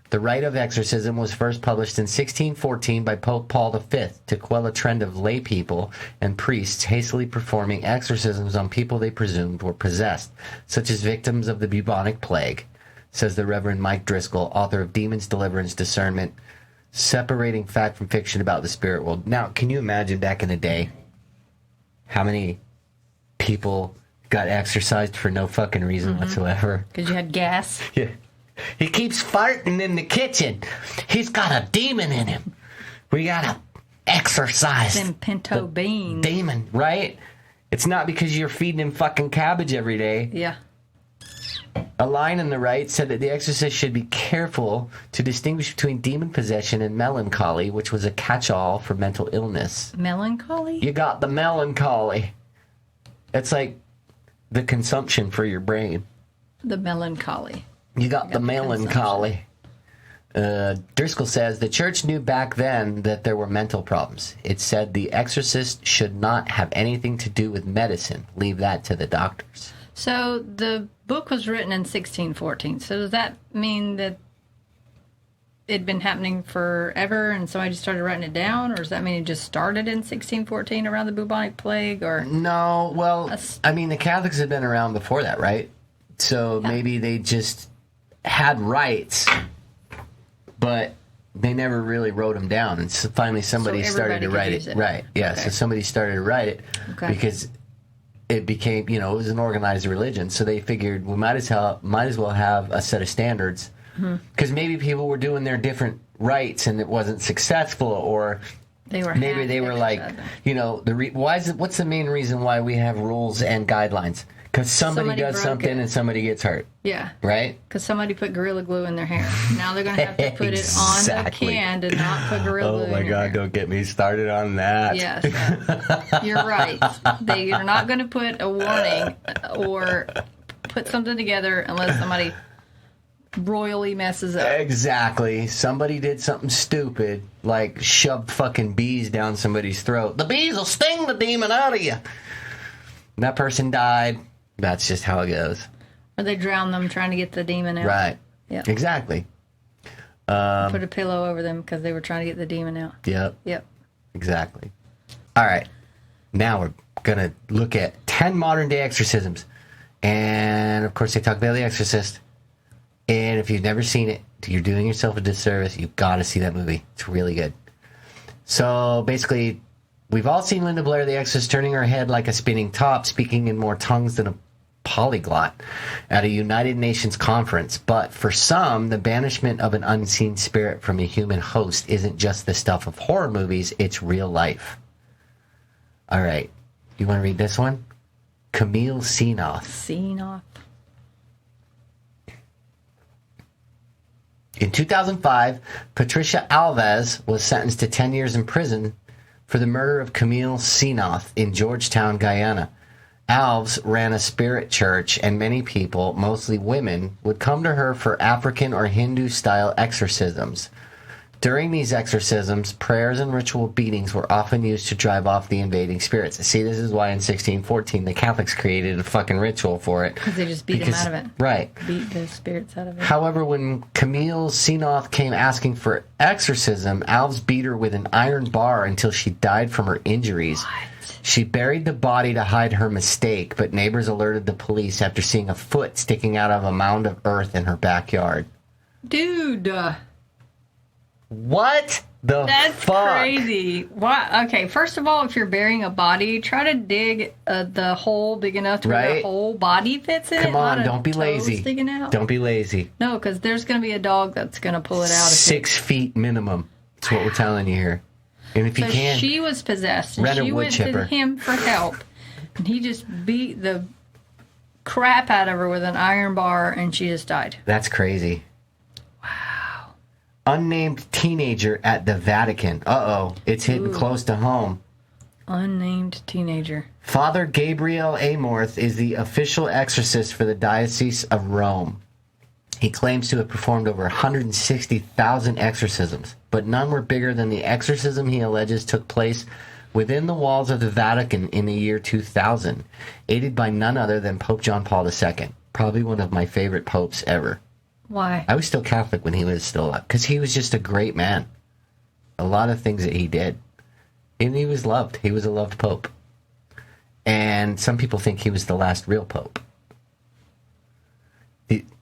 Speaker 2: The rite of exorcism was first published in 1614 by Pope Paul V to quell a trend of lay people and priests hastily performing exorcisms on people they presumed were possessed, such as victims of the bubonic plague, says the Reverend Mike Driscoll, author of Demons, Deliverance, Discernment, Separating Fact from Fiction about the Spirit World. Now, can you imagine back in the day how many people got exorcised for no fucking reason whatsoever?
Speaker 1: Because you had gas.
Speaker 2: Yeah. He keeps farting in the kitchen. He's got a demon in him. We gotta exorcise
Speaker 1: Them pinto beans.
Speaker 2: demon, right? It's not because you're feeding him fucking cabbage every day.
Speaker 1: Yeah.
Speaker 2: A line in the rite said that the exorcist should be careful to distinguish between demon possession and melancholy, which was a catch-all for mental illness.
Speaker 1: Melancholy?
Speaker 2: You got the melancholy. It's like the consumption for your brain.
Speaker 1: The melancholy.
Speaker 2: You got the melancholy. Driscoll says the Church knew back then that there were mental problems. It said the exorcist should not have anything to do with medicine. Leave that to the doctors.
Speaker 1: So the book was written in 1614. So does that mean that it'd been happening forever and somebody just started writing it down? Or does that mean it just started in 1614 around the bubonic plague? Or
Speaker 2: no, well, I mean, the Catholics had been around before that, right? So maybe they just had rights, but they never really wrote them down. And so finally somebody started to write it. Right, yeah. Okay. So somebody started to write it because it became, it was an organized religion. So they figured we might as well have a set of standards, because maybe people were doing their different rites and it wasn't successful, or maybe they were like, what's the main reason why we have rules and guidelines? Because somebody does something and somebody gets hurt. Yeah. Right?
Speaker 1: Because somebody put Gorilla Glue in their hair. Now they're going to have to put it on the can and not put Gorilla Glue in their hair. Oh, my God,
Speaker 2: don't get me started on that.
Speaker 1: Yes. You're right. They are not going to put a warning or put something together unless somebody royally messes up.
Speaker 2: Exactly. Somebody did something stupid, like shoved fucking bees down somebody's throat. The bees will sting the demon out of you. And that person died. That's just how it goes.
Speaker 1: Or they drown them trying to get the demon out.
Speaker 2: Right. Yeah. Exactly.
Speaker 1: Put a pillow over them because they were trying to get the demon out.
Speaker 2: Yep. Exactly. All right. Now we're going to look at 10 modern-day exorcisms. And, of course, they talk about The Exorcist. And if you've never seen it, you're doing yourself a disservice. You've got to see that movie. It's really good. So, basically, we've all seen Linda Blair, the Exorcist, turning her head like a spinning top, speaking in more tongues than a polyglot at a United Nations conference. But for some, the banishment of an unseen spirit from a human host isn't just the stuff of horror movies, it's real life. All right. You want to read this one? Camille Seenoth. In 2005, Patricia Alves was sentenced to 10 years in prison for the murder of Camille Seanoth in Georgetown, Guyana. Alves ran a spirit church, and many people, mostly women, would come to her for African or Hindu-style exorcisms. During these exorcisms, prayers and ritual beatings were often used to drive off the invading spirits. See, this is why in 1614 the Catholics created a fucking ritual for it.
Speaker 1: Because they just beat them out of it.
Speaker 2: Right.
Speaker 1: Beat the spirits out of it.
Speaker 2: However, when Camille Seanoth came asking for exorcism, Alves beat her with an iron bar until she died from her injuries.
Speaker 1: What?
Speaker 2: She buried the body to hide her mistake, but neighbors alerted the police after seeing a foot sticking out of a mound of earth in her backyard.
Speaker 1: Dude.
Speaker 2: What the
Speaker 1: That's
Speaker 2: fuck?
Speaker 1: crazy. Why? Okay, first of all, if you're burying a body, try to dig the hole big enough to where
Speaker 2: Right.
Speaker 1: the whole body fits in it.
Speaker 2: Come on,
Speaker 1: not a
Speaker 2: don't be
Speaker 1: toe
Speaker 2: lazy.
Speaker 1: sticking out.
Speaker 2: Don't be lazy.
Speaker 1: No, because there's going to be a dog that's going to pull it out.
Speaker 2: 6 feet minimum. That's what we're telling you here. And if you
Speaker 1: So
Speaker 2: can,
Speaker 1: she was possessed, and
Speaker 2: rent a
Speaker 1: she
Speaker 2: wood
Speaker 1: went
Speaker 2: chipper.
Speaker 1: to him for help, and he just beat the crap out of her with an iron bar, and she just died.
Speaker 2: that's crazy.
Speaker 1: Wow.
Speaker 2: Unnamed teenager at the Vatican. Uh-oh. It's hitting close to home.
Speaker 1: Unnamed teenager.
Speaker 2: Father Gabriel Amorth is the official exorcist for the Diocese of Rome. He claims to have performed over 160,000 exorcisms, but none were bigger than the exorcism he alleges took place within the walls of the Vatican in the year 2000, aided by none other than Pope John Paul II, probably one of my favorite popes ever.
Speaker 1: Why?
Speaker 2: I was still Catholic when he was still alive, because he was just a great man. A lot of things that he did. And he was loved. He was a loved pope. And some people think he was the last real pope.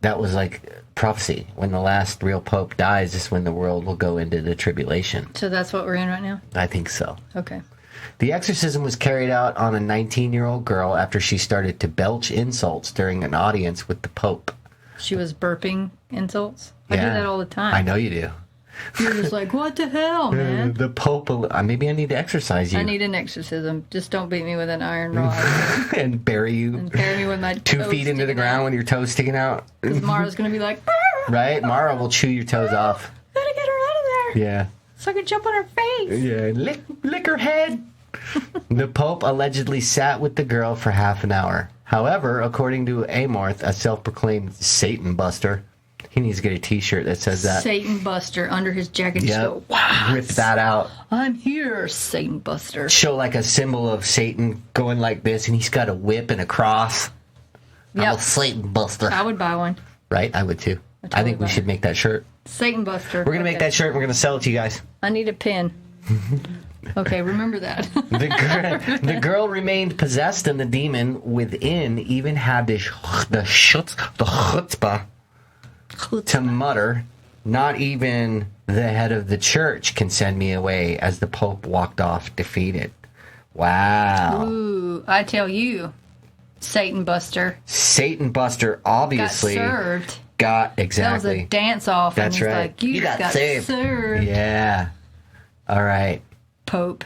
Speaker 2: That was like prophecy. When the last real pope dies is when the world will go into the tribulation.
Speaker 1: So that's what we're in right now?
Speaker 2: I think so.
Speaker 1: Okay.
Speaker 2: The exorcism was carried out on a 19-year-old girl after she started to belch insults during an audience with the pope.
Speaker 1: She was burping insults? I do that all the time.
Speaker 2: I know you do.
Speaker 1: You're just like, what the hell, man?
Speaker 2: The pope, maybe I need to exercise you.
Speaker 1: I need an exorcism. Just don't beat me with an iron rod.
Speaker 2: and bury you
Speaker 1: And bury me with my
Speaker 2: 2
Speaker 1: toes
Speaker 2: feet into the
Speaker 1: sticking
Speaker 2: ground
Speaker 1: out.
Speaker 2: with your toes sticking out.
Speaker 1: Because Mara's going to be like,
Speaker 2: Right? Mara will chew your toes off.
Speaker 1: gotta get her out of there.
Speaker 2: Yeah.
Speaker 1: So I can jump on her face.
Speaker 2: Yeah. Lick her head. The Pope allegedly sat with the girl for half an hour. However, according to Amorth, a self-proclaimed Satan buster, he needs to get a t-shirt that says that.
Speaker 1: Satan Buster under his jacket. Just
Speaker 2: Yep.
Speaker 1: go, wow.
Speaker 2: Rip that out.
Speaker 1: I'm here, Satan Buster.
Speaker 2: Show like a symbol of Satan going like this, and he's got a whip and a cross. I'm a
Speaker 1: Yep.
Speaker 2: Satan buster.
Speaker 1: I would buy one.
Speaker 2: Right? I would too. I
Speaker 1: totally
Speaker 2: think we
Speaker 1: buy
Speaker 2: should
Speaker 1: it.
Speaker 2: make that shirt.
Speaker 1: Satan Buster.
Speaker 2: We're going to make that shirt and we're going to sell it to you guys.
Speaker 1: I need a pin. Okay, remember that.
Speaker 2: The girl remained possessed, and the demon within even had the chutzpah to mutter, "Not even the head of the church can send me away," as the Pope walked off defeated. Wow.
Speaker 1: Ooh, I tell you, Satan Buster
Speaker 2: Satan Buster
Speaker 1: got
Speaker 2: obviously
Speaker 1: served.
Speaker 2: got
Speaker 1: That was
Speaker 2: exactly.
Speaker 1: a dance off.
Speaker 2: That's
Speaker 1: and he's
Speaker 2: right.
Speaker 1: Like, you
Speaker 2: got
Speaker 1: got
Speaker 2: saved.
Speaker 1: served.
Speaker 2: Yeah. All right.
Speaker 1: Pope.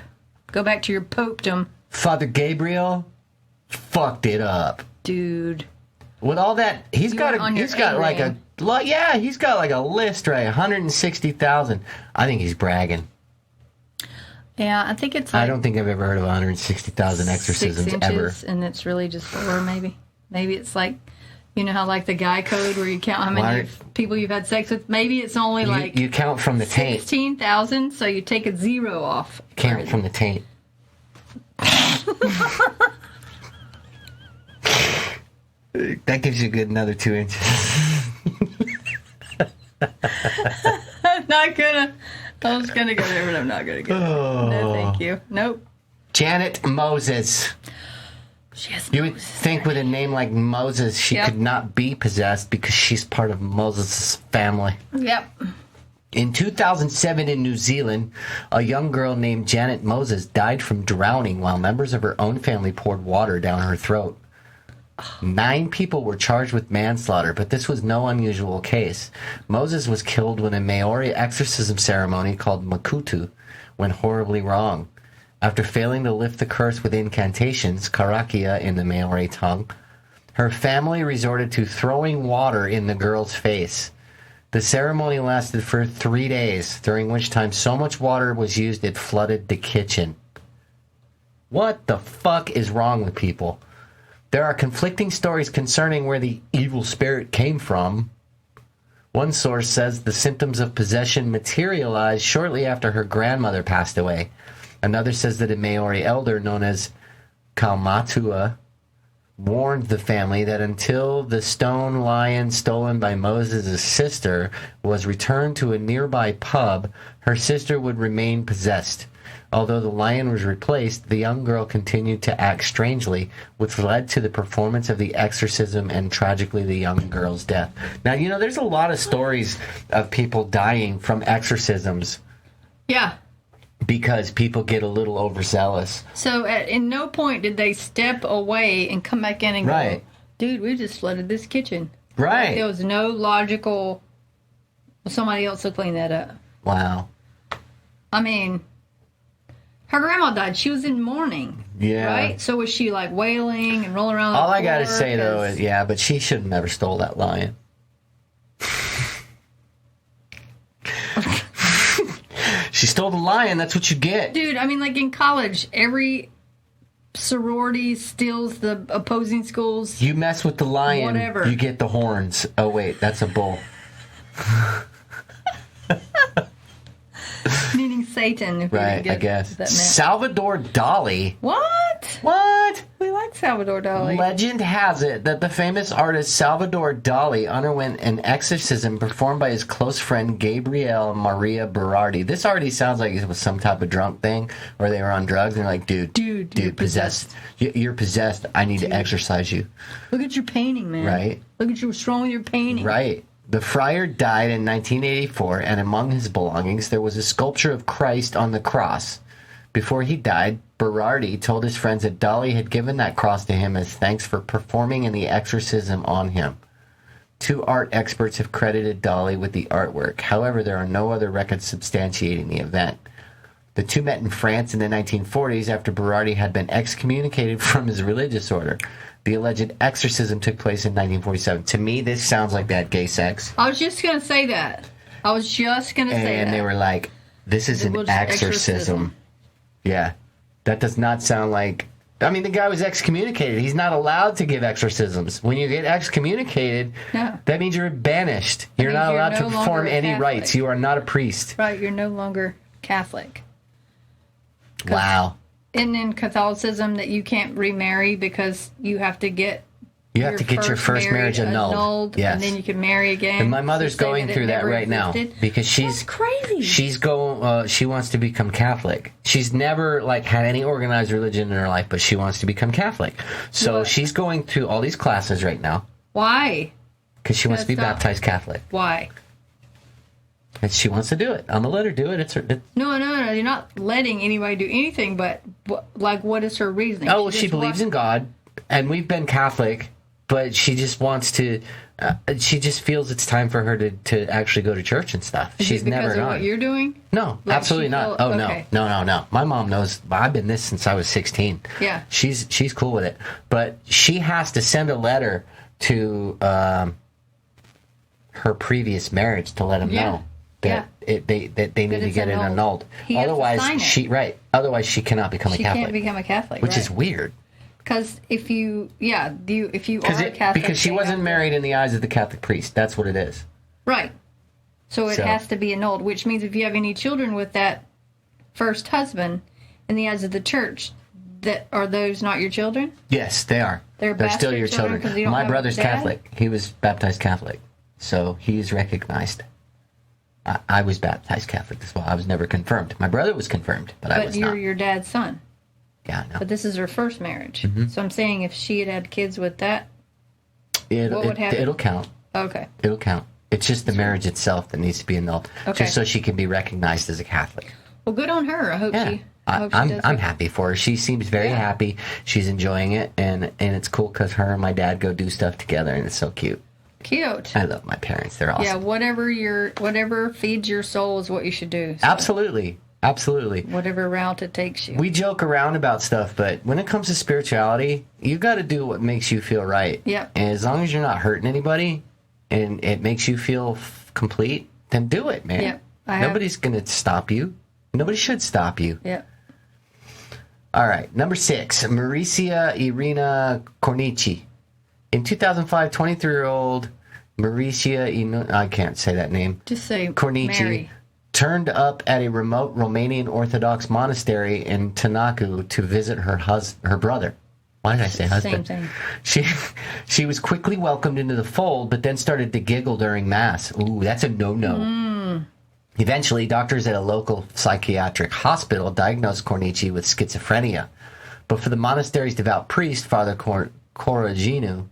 Speaker 1: Go back to your popedom,
Speaker 2: Father Gabriel fucked it up.
Speaker 1: dude.
Speaker 2: With all that, he's
Speaker 1: You
Speaker 2: got
Speaker 1: went on your
Speaker 2: he's got like
Speaker 1: A-game.
Speaker 2: he's got like a list, right? 160,000. I think he's bragging.
Speaker 1: Yeah, I think it's like
Speaker 2: I don't think I've ever heard of 160,000 exorcisms
Speaker 1: 6 inches,
Speaker 2: ever.
Speaker 1: and it's really just 4, maybe. Maybe it's like, you know how like the guy code where you count how many people you've had sex with. Maybe it's only like
Speaker 2: You count from the taint.
Speaker 1: 16,000, so you take a 0 off.
Speaker 2: Count from the taint. That gives you a good another 2 inches.
Speaker 1: I'm not gonna. I was gonna go there, but I'm not gonna go. No, thank you. Nope.
Speaker 2: Janet Moses.
Speaker 1: She has
Speaker 2: You would think with a name like Moses, she
Speaker 1: Yep.
Speaker 2: could not be possessed because she's part of Moses' family.
Speaker 1: Yep.
Speaker 2: In 2007 in New Zealand, a young girl named Janet Moses died from drowning while members of her own family poured water down her throat. 9 people were charged with manslaughter, but this was no unusual case. Moses was killed when a Maori exorcism ceremony called Makutu went horribly wrong. After failing to lift the curse with incantations, karakia in the Maori tongue, her family resorted to throwing water in the girl's face. The ceremony lasted for 3 days, during which time so much water was used it flooded the kitchen. What the fuck is wrong with people? There are conflicting stories concerning where the evil spirit came from. One source says the symptoms of possession materialized shortly after her grandmother passed away. Another says that a Maori elder known as Kaumatua warned the family that until the stone lion stolen by Moses' sister was returned to a nearby pub, her sister would remain possessed. Although the lion was replaced, the young girl continued to act strangely, which led to the performance of the exorcism and, tragically, the young girl's death. Now, you know, there's a lot of stories of people dying from exorcisms.
Speaker 1: Yeah.
Speaker 2: Because people get a little overzealous.
Speaker 1: So in no point did they step away and come back in and go, dude, we just flooded this kitchen.
Speaker 2: Right.
Speaker 1: There was no logical, well, somebody else will clean that up.
Speaker 2: Wow.
Speaker 1: I mean, her grandma died. She was in mourning.
Speaker 2: Yeah.
Speaker 1: Right? So was she like wailing and rolling around
Speaker 2: All
Speaker 1: the
Speaker 2: I got to
Speaker 1: floor?
Speaker 2: say, though, is, yeah, but she should have never stole that lion. She stole the lion. That's what you get.
Speaker 1: Dude, I mean, like in college, every sorority steals the opposing schools.
Speaker 2: You mess with the lion,
Speaker 1: whatever.
Speaker 2: You get the horns. Oh, wait, that's a bull.
Speaker 1: Meaning Satan. If
Speaker 2: Right,
Speaker 1: you
Speaker 2: I guess.
Speaker 1: That meant.
Speaker 2: Salvador Dali.
Speaker 1: What?
Speaker 2: What?
Speaker 1: We like Salvador Dali.
Speaker 2: Legend has it that the famous artist Salvador Dali underwent an exorcism performed by his close friend Gabriele Maria Berardi. This already sounds like it was some type of drunk thing, or they were on drugs and they're like, dude,
Speaker 1: you're
Speaker 2: possessed. You're possessed. I need to exorcise you.
Speaker 1: Look at your painting, man.
Speaker 2: Right.
Speaker 1: Look at you. What's wrong with your painting?
Speaker 2: Right. The friar died in 1984, and among his belongings there was a sculpture of Christ on the cross. Before he died, Berardi told his friends that Dali had given that cross to him as thanks for performing in the exorcism on him. 2 art experts have credited Dali with the artwork. However, there are no other records substantiating the event. The two met in France in the 1940s after Berardi had been excommunicated from his religious order. The alleged exorcism took place in 1947. To me, this sounds like they had gay sex.
Speaker 1: I was just going to say that.
Speaker 2: And they were like, this is an exorcism. Yeah. That does not sound like... I mean, the guy was excommunicated. He's not allowed to give exorcisms. When you get excommunicated, that means you're banished. You're not allowed to perform any rites. You are not a priest.
Speaker 1: Right, you're no longer Catholic.
Speaker 2: Wow.
Speaker 1: And in Catholicism that you can't remarry because you have to get
Speaker 2: your first marriage annulled. Yes.
Speaker 1: And then you can marry again.
Speaker 2: And my mother's going through that right now because she's
Speaker 1: crazy.
Speaker 2: She wants to become Catholic. She's never had any organized religion in her life, but she wants to become Catholic. So she's going through all these classes right now.
Speaker 1: Why?
Speaker 2: Because she wants to be baptized Catholic.
Speaker 1: Why?
Speaker 2: And she wants to do it. I'm gonna let her do it.
Speaker 1: No. You're not letting anybody do anything. But what is her reasoning?
Speaker 2: Oh, well, she believes in God, and we've been Catholic, but she just wants to. She just feels it's time for her to actually go to church and stuff. She's never
Speaker 1: because of what you're doing?
Speaker 2: No, absolutely not.
Speaker 1: Okay.
Speaker 2: No. My mom knows. I've been this since I was 16.
Speaker 1: Yeah,
Speaker 2: she's cool with it, but she has to send a letter to her previous marriage to let them know. That they need to get it annulled. Otherwise, Otherwise, she cannot become a Catholic.
Speaker 1: She can't become a Catholic,
Speaker 2: which is weird.
Speaker 1: Because if you are a Catholic,
Speaker 2: because she wasn't married in the eyes of the Catholic priest. That's what it is.
Speaker 1: Right. So it has to be annulled. Which means if you have any children with that first husband, in the eyes of the church, are those not your children?
Speaker 2: Yes, they are. They're still your children. My brother's Catholic. He was baptized Catholic, so he's recognized. I was baptized Catholic as well. I was never confirmed. My brother was confirmed, but I was not. But
Speaker 1: you're your dad's son.
Speaker 2: Yeah, I know.
Speaker 1: But this is her first marriage.
Speaker 2: Mm-hmm.
Speaker 1: So I'm saying if she had kids with that, what would happen?
Speaker 2: It'll count.
Speaker 1: Okay.
Speaker 2: It'll count. It's just the marriage itself that needs to be annulled, just so she can be recognized as a Catholic.
Speaker 1: Well, good on her. I hope she
Speaker 2: I'm happy for her. She seems very happy. She's enjoying it, and it's cool because her and my dad go do stuff together, and it's so cute.
Speaker 1: Cute.
Speaker 2: I love my parents. They're awesome.
Speaker 1: Yeah, whatever feeds your soul is what you should do. So.
Speaker 2: Absolutely. Whatever
Speaker 1: route it takes you.
Speaker 2: We joke around about stuff, but when it comes to spirituality, you got to do what makes you feel right.
Speaker 1: Yep.
Speaker 2: And as long as you're not hurting anybody, and it makes you feel complete, then do it, man.
Speaker 1: Yep,
Speaker 2: Nobody's going to stop you. Nobody should stop you.
Speaker 1: Yep.
Speaker 2: All right, number 6, Mauricia Irina Cornici. In 2005, 23-year-old Mauricia, I can't say that name.
Speaker 1: Just say
Speaker 2: Cornici
Speaker 1: Mary.
Speaker 2: Turned up at a remote Romanian Orthodox monastery in Târgu to visit her brother. Why did I say husband?
Speaker 1: Same thing.
Speaker 2: She was quickly welcomed into the fold, but then started to giggle during Mass. Ooh, that's a no-no. Eventually, doctors at a local psychiatric hospital diagnosed Cornici with schizophrenia. But for the monastery's devout priest, Father Coraginu,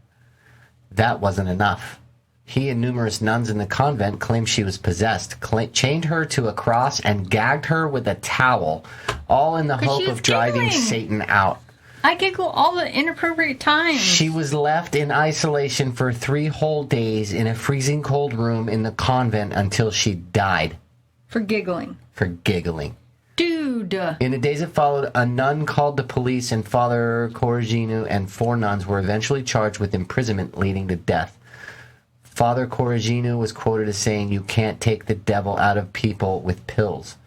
Speaker 2: that wasn't enough. He and numerous nuns in the convent claimed she was possessed, chained her to a cross, and gagged her with a towel, all in the hope of driving Satan out.
Speaker 1: I giggle all the inappropriate times.
Speaker 2: She was left in isolation for 3 whole days in a freezing cold room in the convent until she died.
Speaker 1: For giggling.
Speaker 2: Dude. In the days that followed, a nun called the police, and Father Coraginu and 4 nuns were eventually charged with imprisonment leading to death. Father Coraginu was quoted as saying, "You can't take the devil out of people with pills."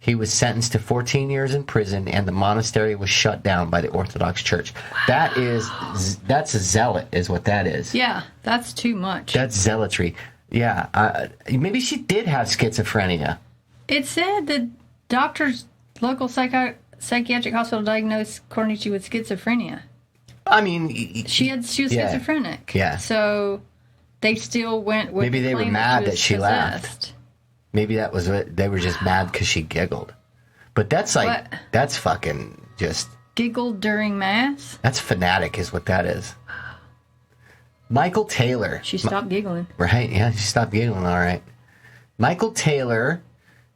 Speaker 2: He was sentenced to 14 years in prison, and the monastery was shut down by the Orthodox Church. Wow. That's a zealot, is what that is.
Speaker 1: Yeah, that's too much.
Speaker 2: That's zealotry. Yeah, maybe she did have schizophrenia.
Speaker 1: It said the local psychiatric hospital diagnosed Cornici with schizophrenia.
Speaker 2: I mean,
Speaker 1: she was schizophrenic.
Speaker 2: Yeah.
Speaker 1: So they still went with.
Speaker 2: Maybe they were mad that she
Speaker 1: possessed.
Speaker 2: left. Maybe that was what they were, just mad because she giggled. But that's that's fucking just
Speaker 1: giggled during Mass.
Speaker 2: That's fanatic, is what that is. Michael Taylor.
Speaker 1: She stopped giggling.
Speaker 2: Right, yeah, she stopped giggling, all right. Michael Taylor,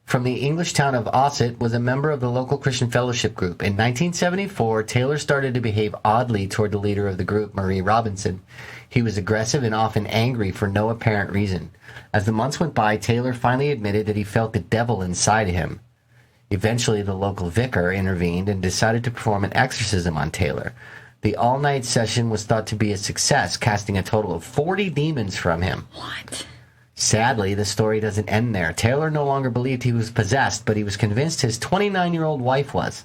Speaker 2: from the English town of Ossett, was a member of the local Christian fellowship group. In 1974, Taylor started to behave oddly toward the leader of the group, Marie Robinson. He was aggressive and often angry for no apparent reason. As the months went by, Taylor finally admitted that he felt the devil inside him. Eventually, the local vicar intervened and decided to perform an exorcism on Taylor. The all-night session was thought to be a success, casting a total of 40 demons from him.
Speaker 1: What?
Speaker 2: Sadly, the story doesn't end there. Taylor no longer believed he was possessed, but he was convinced his 29-year-old wife was.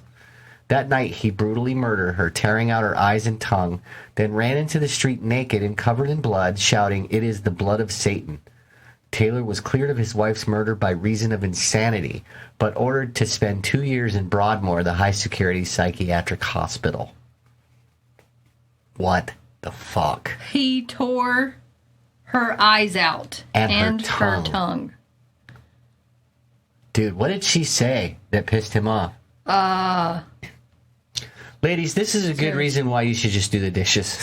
Speaker 2: That night, he brutally murdered her, tearing out her eyes and tongue, then ran into the street naked and covered in blood, shouting, "It is the blood of Satan." Taylor was cleared of his wife's murder by reason of insanity, but ordered to spend 2 years in Broadmoor, the high-security psychiatric hospital. What the fuck?
Speaker 1: He tore her eyes out
Speaker 2: and
Speaker 1: her tongue.
Speaker 2: Dude, what did she say that pissed him off? Ladies, this is a good reason why you should just do the dishes.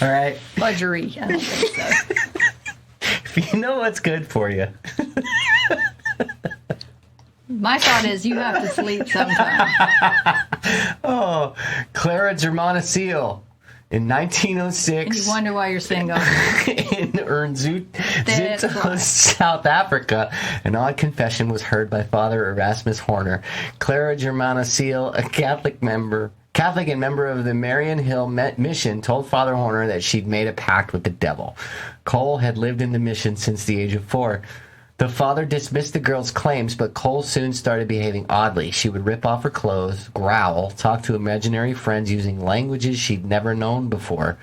Speaker 2: All right?
Speaker 1: Budgery. I don't think so.
Speaker 2: If you know what's good for you.
Speaker 1: My thought is you have to sleep sometime.
Speaker 2: Oh, Clara Germanicil in 1906.
Speaker 1: And you wonder why you're single.
Speaker 2: In Ernzuto, South Africa, an odd confession was heard by Father Erasmus Horner. Clara Germanicil, a Catholic and member of the Marion Hill Mission, told Father Horner that she'd made a pact with the devil. Cole had lived in the mission since the age of 4. The father dismissed the girl's claims, but Cole soon started behaving oddly. She would rip off her clothes, growl, talk to imaginary friends using languages she'd never known before,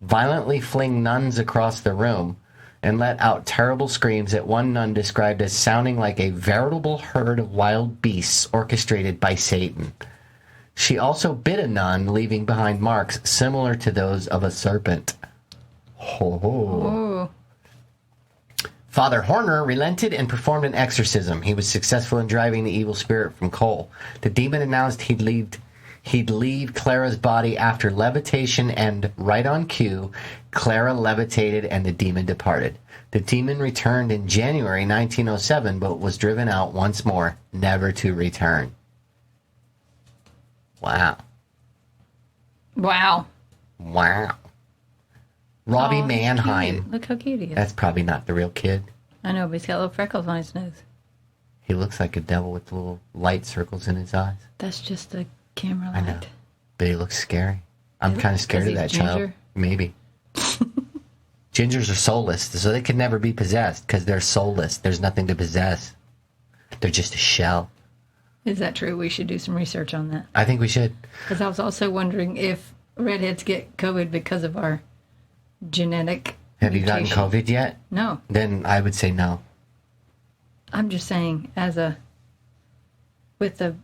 Speaker 2: violently fling nuns across the room, and let out terrible screams that one nun described as sounding like a veritable herd of wild beasts orchestrated by Satan. She also bit a nun, leaving behind marks similar to those of a serpent. Ho ho.
Speaker 1: Oh.
Speaker 2: Father Horner relented and performed an exorcism. He was successful in driving the evil spirit from Cole. The demon announced he'd leave Clara's body after levitation, and right on cue, Clara levitated and the demon departed. The demon returned in January 1907, but was driven out once more, never to return. Wow.
Speaker 1: Wow.
Speaker 2: Wow. Robbie Mannheim.
Speaker 1: Cute. Look how cute he is.
Speaker 2: That's probably not the real kid.
Speaker 1: I know, but he's got little freckles on his nose.
Speaker 2: He looks like a devil with little light circles in his eyes.
Speaker 1: That's just the camera light.
Speaker 2: I know. But he looks scary. I'm kind of scared of that child. Maybe. Gingers are soulless, so they can never be possessed because they're soulless. There's nothing to possess. They're just a shell.
Speaker 1: Is that true? We should do some research on that.
Speaker 2: I think we should.
Speaker 1: Because I was also wondering if redheads get COVID because of our genetic
Speaker 2: Have you
Speaker 1: mutation.
Speaker 2: gotten COVID yet?
Speaker 1: No.
Speaker 2: Then I would say no.
Speaker 1: I'm just saying, with the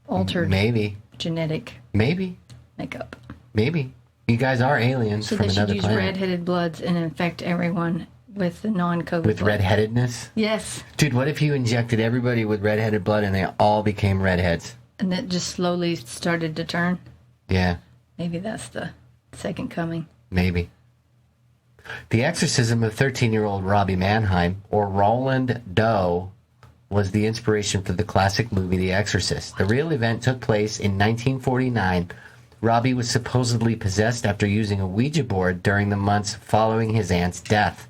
Speaker 1: altered
Speaker 2: Maybe.
Speaker 1: genetic
Speaker 2: Maybe.
Speaker 1: makeup.
Speaker 2: Maybe. You guys are aliens
Speaker 1: So
Speaker 2: from
Speaker 1: they should
Speaker 2: another
Speaker 1: use
Speaker 2: planet.
Speaker 1: redheaded bloods and infect everyone with the non-COVID
Speaker 2: With
Speaker 1: blood.
Speaker 2: redheadedness?
Speaker 1: Yes.
Speaker 2: Dude, what if you injected everybody with redheaded blood and they all became redheads?
Speaker 1: And it just slowly started to turn.
Speaker 2: Yeah,
Speaker 1: Maybe that's the second coming.
Speaker 2: maybe. The exorcism of 13-year-old Robbie Mannheim, or Roland Doe, was the inspiration for the classic movie The Exorcist. The real event took place in 1949. Robbie was supposedly possessed after using a Ouija board during the months following his aunt's death.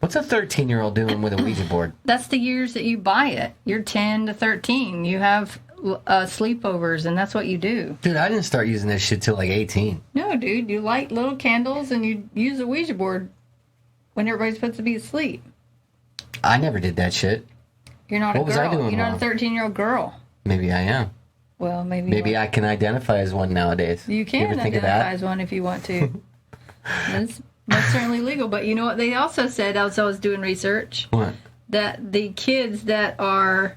Speaker 2: What's a 13-year-old doing with a Ouija board?
Speaker 1: That's the years that you buy it. You're 10 to 13. You have sleepovers, and that's what you do.
Speaker 2: Dude, I didn't start using this shit till like 18.
Speaker 1: No, dude. You light little candles, and you use a Ouija board when everybody's supposed to be asleep.
Speaker 2: I never did that shit.
Speaker 1: You're not
Speaker 2: What
Speaker 1: a
Speaker 2: was
Speaker 1: girl.
Speaker 2: I doing
Speaker 1: You're not
Speaker 2: wrong?
Speaker 1: a 13-year-old girl.
Speaker 2: Maybe I am.
Speaker 1: Well, maybe
Speaker 2: Maybe I can identify as one nowadays.
Speaker 1: You can
Speaker 2: ever think of
Speaker 1: identify
Speaker 2: that?
Speaker 1: as one if you want to. That's most certainly legal. But you know what they also said as I was doing research?
Speaker 2: What?
Speaker 1: That the kids that are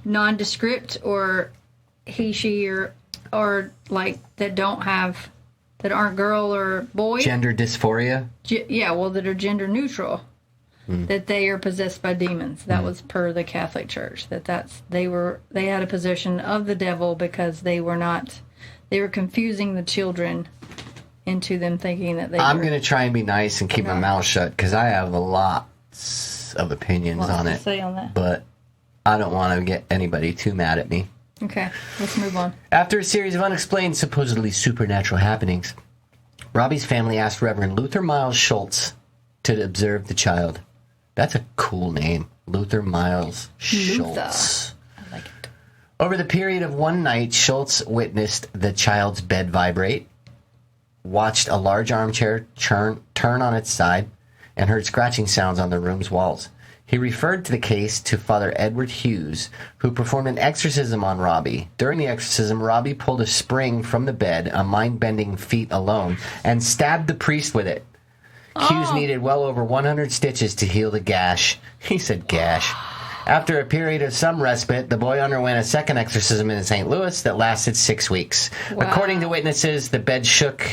Speaker 1: nondescript or he, she, or like that aren't girl or boy.
Speaker 2: Gender dysphoria?
Speaker 1: That are gender neutral. That they are possessed by demons. That was per the Catholic Church. They had a possession of the devil because they were confusing the children into them thinking that
Speaker 2: I'm going to try and be nice and keep my mouth shut because I have a lot of opinions
Speaker 1: Lots
Speaker 2: on
Speaker 1: to
Speaker 2: it.
Speaker 1: say on that.
Speaker 2: But I don't want to get anybody too mad at me.
Speaker 1: Okay, let's move on.
Speaker 2: After a series of unexplained, supposedly supernatural happenings, Robbie's family asked Reverend Luther Miles Schultz to observe the child. That's a cool name. Luther Miles Schultz.
Speaker 1: I like it.
Speaker 2: Over the period of one night, Schultz witnessed the child's bed vibrate, watched a large armchair turn on its side, and heard scratching sounds on the room's walls. He referred to the case to Father Edward Hughes, who performed an exorcism on Robbie. During the exorcism, Robbie pulled a spring from the bed, a mind-bending feat alone, and stabbed the priest with it. Hughes needed well over 100 stitches to heal the gash. He said gash. After a period of some respite, the boy underwent a second exorcism in St. Louis that lasted 6 weeks.
Speaker 1: Wow.
Speaker 2: According to witnesses, the bed shook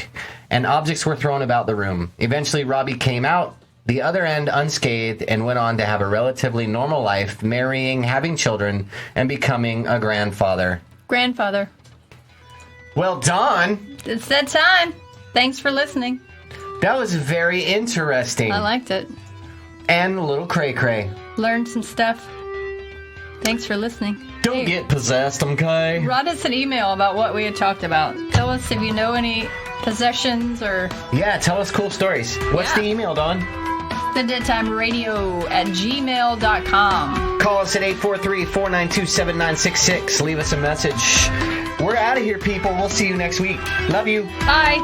Speaker 2: and objects were thrown about the room. Eventually, Robbie came out the other end unscathed and went on to have a relatively normal life, marrying, having children, and becoming a grandfather.
Speaker 1: Grandfather.
Speaker 2: Well done.
Speaker 1: It's that time. Thanks for listening.
Speaker 2: That was very interesting.
Speaker 1: I liked it.
Speaker 2: And a little cray-cray.
Speaker 1: Learned some stuff. Thanks for listening.
Speaker 2: Don't get possessed, okay?
Speaker 1: Write us an email about what we had talked about. Tell us if you know any possessions or
Speaker 2: Yeah, tell us cool stories. What's
Speaker 1: Yeah.
Speaker 2: the email, Dawn?
Speaker 1: thedeadtimeradio@gmail.com.
Speaker 2: Call us at 843-492-7966. Leave us a message. We're out of here, people. We'll see you next week. Love you.
Speaker 1: Bye.